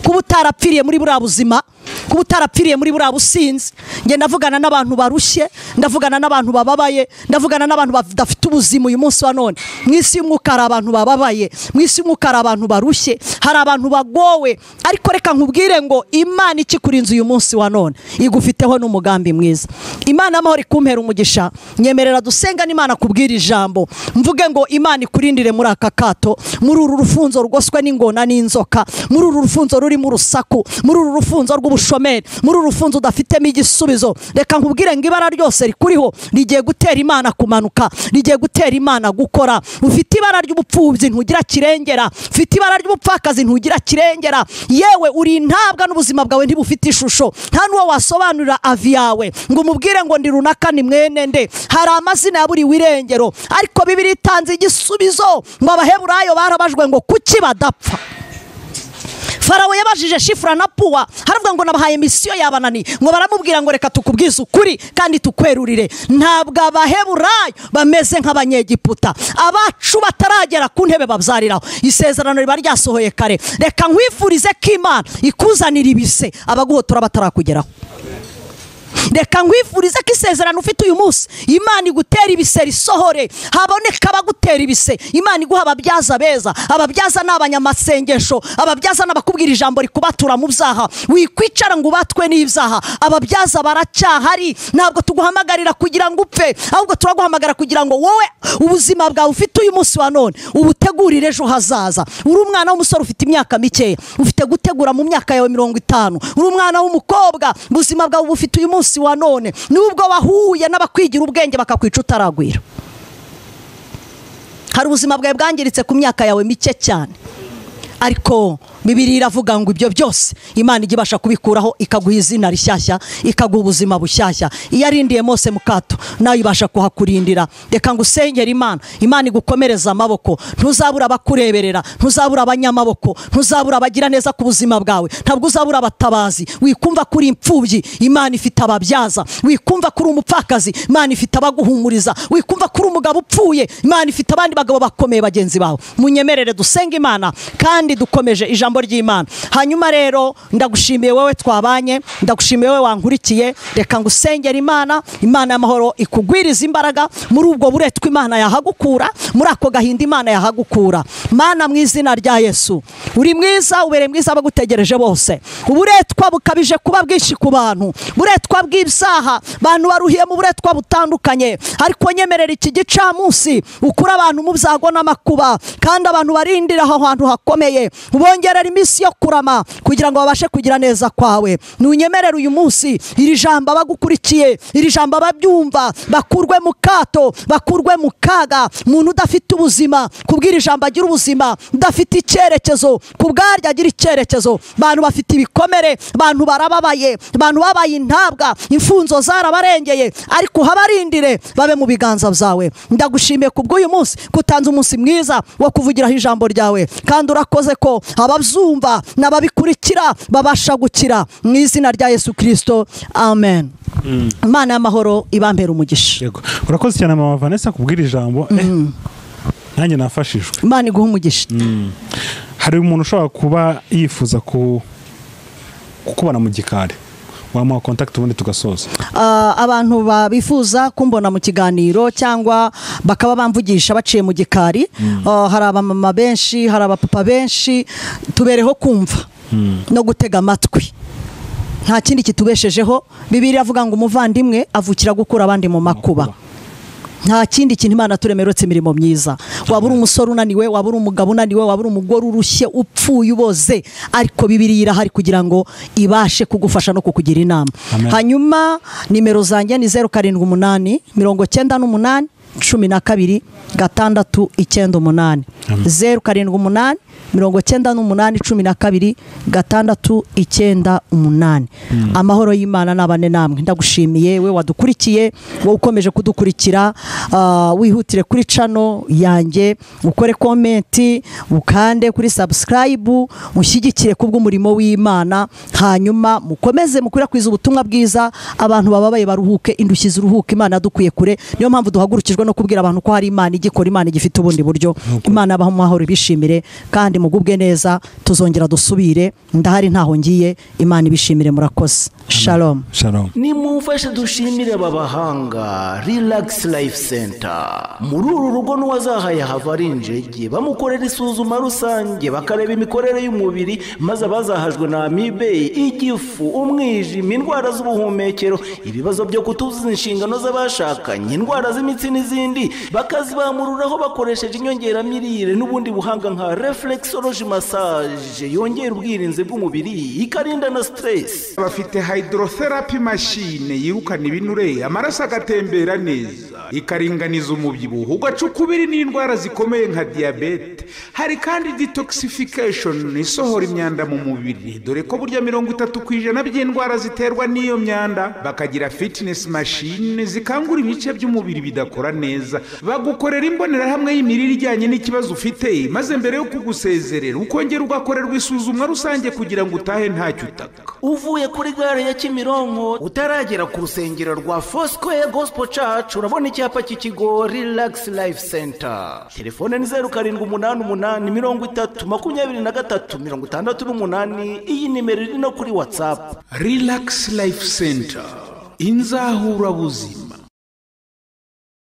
S1: kuba utarapfiriye muri buriya buzima kuba utarapfiriye muri buriya businzi nge ndavugana n'abantu barushye ndavugana n'abantu bababaye ndavugana n'abantu badafite ubuzima uyu munsi wa none mu isi y'umwuka hari abantu bababaye mu isi y'umwuka hari abantu barushye hari abantu bagowe ariko reka nkubwire ngo Imana ikikurinze uyu munsi wa none igufiteho n'umugambi mwiza Imana y'amahoro ikumpera umugisha nyemerera dusenga n'Imana kubwira ijambo mvuge ngo Imana ikurindire muri aka kato muri uru rufunzo rugoswe n'ingona n'inzoka muri uru rufunzo ruri mu rusaku muri uru rufunzo rw'ubushomeri muri uru rufunzo udafitemo igisubizo reka nkubwire ngo ibara ryose rikuriho rigiye gutera Imana kumanuka rigiye gutera Imana gukora ufite ibara ry'ubupfubyi ntugira kirengera ufite ibara ry'ubupfakazi ntugira kirengera yewe uri intabwa n'ubuzima bwawe ntibufite ishusho nta nuwo wasobanurira avi yawe ngo umubwire ngo ndi runaka ni mwene nde hari amazina yaburiwe irengero ariko Bibiliya itanze igisubizo ngo abaheburayo barabajwe ngo kuki badapfa Farawo yabajije Shifura na Puwa, haravuga ngo nabahaye misiyo yabanani, ngo baramubwira ngo reka tukubwize ukuri kandi tukwerurire, ntabwo abaheburayo bameze nk'abanyegiputa, abacu bataragera ku ntebe babyariraho. Isezerano riba ryasohoye kare. Reka nkwifurize ko Imana ikuzanira ibise abaguhotora batarakugeraho. Reka nkwifurize ko isezerano ufite uyu munsi Imana igutera ibise risohore, haboneka abagutera ibise. Imana iguha ababyaza beza. Ababyaza ni abanyamasengesho, ababyaza n'abakubwira ijambo rikubatura mu byaha, wikwicara ngo ubatwe n'ibyaha. Ababyaza baracyahari. Ntabwo tuguhamagarira kugira ngo upfe, ahubwo turaguhamagara kugira ngo wowe ubuzima bwawe ufite uyu munsi wa none ubutegurire ejo hazaza. Uri umwana w'umusore ufite imyaka mikeya, ufite gutegura mu myaka yawe 50. Uri umwana w'umukobwa, ubuzima bwawe bufite uyu munsi wa none, nubwo wahuye n'abakwigira ubwenge bakakwica utaragwira. Hari ubuzima bwawe bwangiritse ku myaka yawe mike cyane, ariko Bibiliya iravuga ngo ibyo byose Imana igibasha kubikuraho, ikaguha izina rishyashya, ikaguha ubuzima bushyashya. Iyo arindiye Mose mu kato, nawe ibasha kuhakurindira. Reka ngusengere Imana, Imana igukomereza amaboko. Ntuzabura abakureberera, ntuzabura abanyamaboko, ntuzabura abagira neza ku buzima bwawe, ntabwo uzabura abatabazi. Wikumva kuri imfubyi, Imana ifite ababyaza. Wikumva kuri umupfakazi, Imana ifite abaguhumuriza. Wikumva kuri umugabo upfuye, Imana ifite abandi bagabo bakomeye bagenzi bawe. Munyemerere dusenge Imana kandi dukomeje ijambo ry'Imana. Hanyuma rero ndagushimiye wowe twabanye, ndagushimiye wowe wankurikiye. Reka ngusengera Imana, Imana y'amahoro ikugwiriza imbaraga muri ubwo buretwa Imana yahagukura, muri ako gahinda Imana yahagukura. Mana mu izina rya Yesu, uri mwiza, ubere mwiza abagutegereje bose. Uburetwa bukabije kuba bwinshi ku bantu, buretwa bw'ibyaha, abantu baruhiye mu buretwa butandukanye. Ariko nyemerera iki gicamunsi ukura abantu mu byago n'amakuba, kandi abantu barindira aho hantu hakomeye, ubongerera iminsi yo kurama kugira ngo babashe kugira neza kwawe. Nunyemerera uyu munsi iri jambo abagukurikiye, iri jambo ababyumva bakurwe mu kato, bakurwe mu kaga. Umuntu udafite ubuzima kubwira ijambo agira ubuzima, udafite icyerekezo kubwarya agira icyerekezo. Abantu bafite ibikomere, abantu barababaye, abantu babaye intabwa, imfunzo zarabarengeye, ariko habarindire babe mu biganza byawe. Ndagushimiye kubw'uyu munsi kutanze umunsi mwiza wo kuvugiraho ijambo ryawe, kandi urakoze ko abazumva n'ababikurikira babasha gukira mu izina rya Yesu Kristo, amen. Imana y'amahoro ibambere umugisha.
S2: Yego, urakoze cyane mama Vanessa kubwira ijambo. Nanjye nafashijwe. Imana
S1: iguha umugisha.
S2: Hari umuntu ushobora kuba yifuza kukubona mu gikari, wamuha contact ubundi tugasoza.
S1: Abantu babifuza kumbona mu kiganiro cyangwa bakaba bamvugisha baciye mu gikari, hari abamama benshi, hari abapapa benshi, tubereho kumva no gutega amatwi. Nta kindi kitubeshejeho. Bibiliya avuga ngo umuvandimwe avukira gukura abandi mu makuba. Nta kindi kintu Imana turemeretse imirimo myiza. Wabura umusore unaniwe, wabura umugabo unaniwe, wabura umugore urushye upfuye uboze, ariko Bibiliya irahari kugira ngo ibashe kugufasha no kukugira inama. Hanyuma nimero zanjye ni 078 98 12 698 078 98 12 698. Amahoro y'Imana nabane namwe. Ndagushimiye we wadukurikiye, wowe ukomeje kudukurikira. Wihutire kuri channel yanjye, ukore comment, ukande kuri subscribe, ushyigikire kubw'umurimo w'Imana. Hanyuma mukomeze mukwirakwiza ubutumwa bwiza, abantu bababaye baruhuke, indushyi ziruhuke. Imana yadukuye kure, niyo mpamvu duhagurukijwe no kubwira abantu ko hari Imana igikora, Imana igifite ubundi buryo. Imana abaho amahoro ibishimire, kandi mugubwe neza. Tuzongera dusubire, ndahari ntaho ngiye. Imana ibishimire, murakoze. Shalom.
S2: Shalom.
S3: Nimumfashe dushimire aba bahanga Relax Life Center. Muri uru rugo n'uwazahaye hava ari injege, bamukorera isuzuma rusange, bakareba imikorere y'umubiri, maze abazahajwe na amibe, igifu, umwijima, indwara z'ubuhumekero, ibibazo byo kutuzuza inshingano z'abashakanye, indwara z'imitsi n'izindi, bakazibamururaho bakoresheje inyongeramirire n'ubundi buhanga nka reflexology massage yongera ubwirinzi bw'umubiri, ikarinda na stress.
S4: Bafite hydrotherapy machine yirukana ibinure, amaraso agatembera neza. ikaringaniza umubyibuho ugaca ukubiri n'indwara zikomeye nka diyabete. Hari kandi detoxification isohora imyanda mu mubiri, dore ko burya 30% by'indwara ziterwa n'iyo myanda. Bakagira fitness machine zikangura ibice by'umubiri bidakora neza, bagukorera imbonerahamwe y'imirire ijyanye n'ikibazo ufite, maze mbere yo kugusezerera ukongera ugakorerwa isuzumwa rusange kugira ngo utahe ntacyo utaka.
S3: Uvuye kuri gare ya Kimironko utaragera ku rusengero rwa Foursquare Gospel Church urabona icyapa cy'ikigo Relax Life Center. Telefone ni 0788302368. Iyi nimero iri no kuri WhatsApp.
S4: Relax Life Center, inzahura buzima.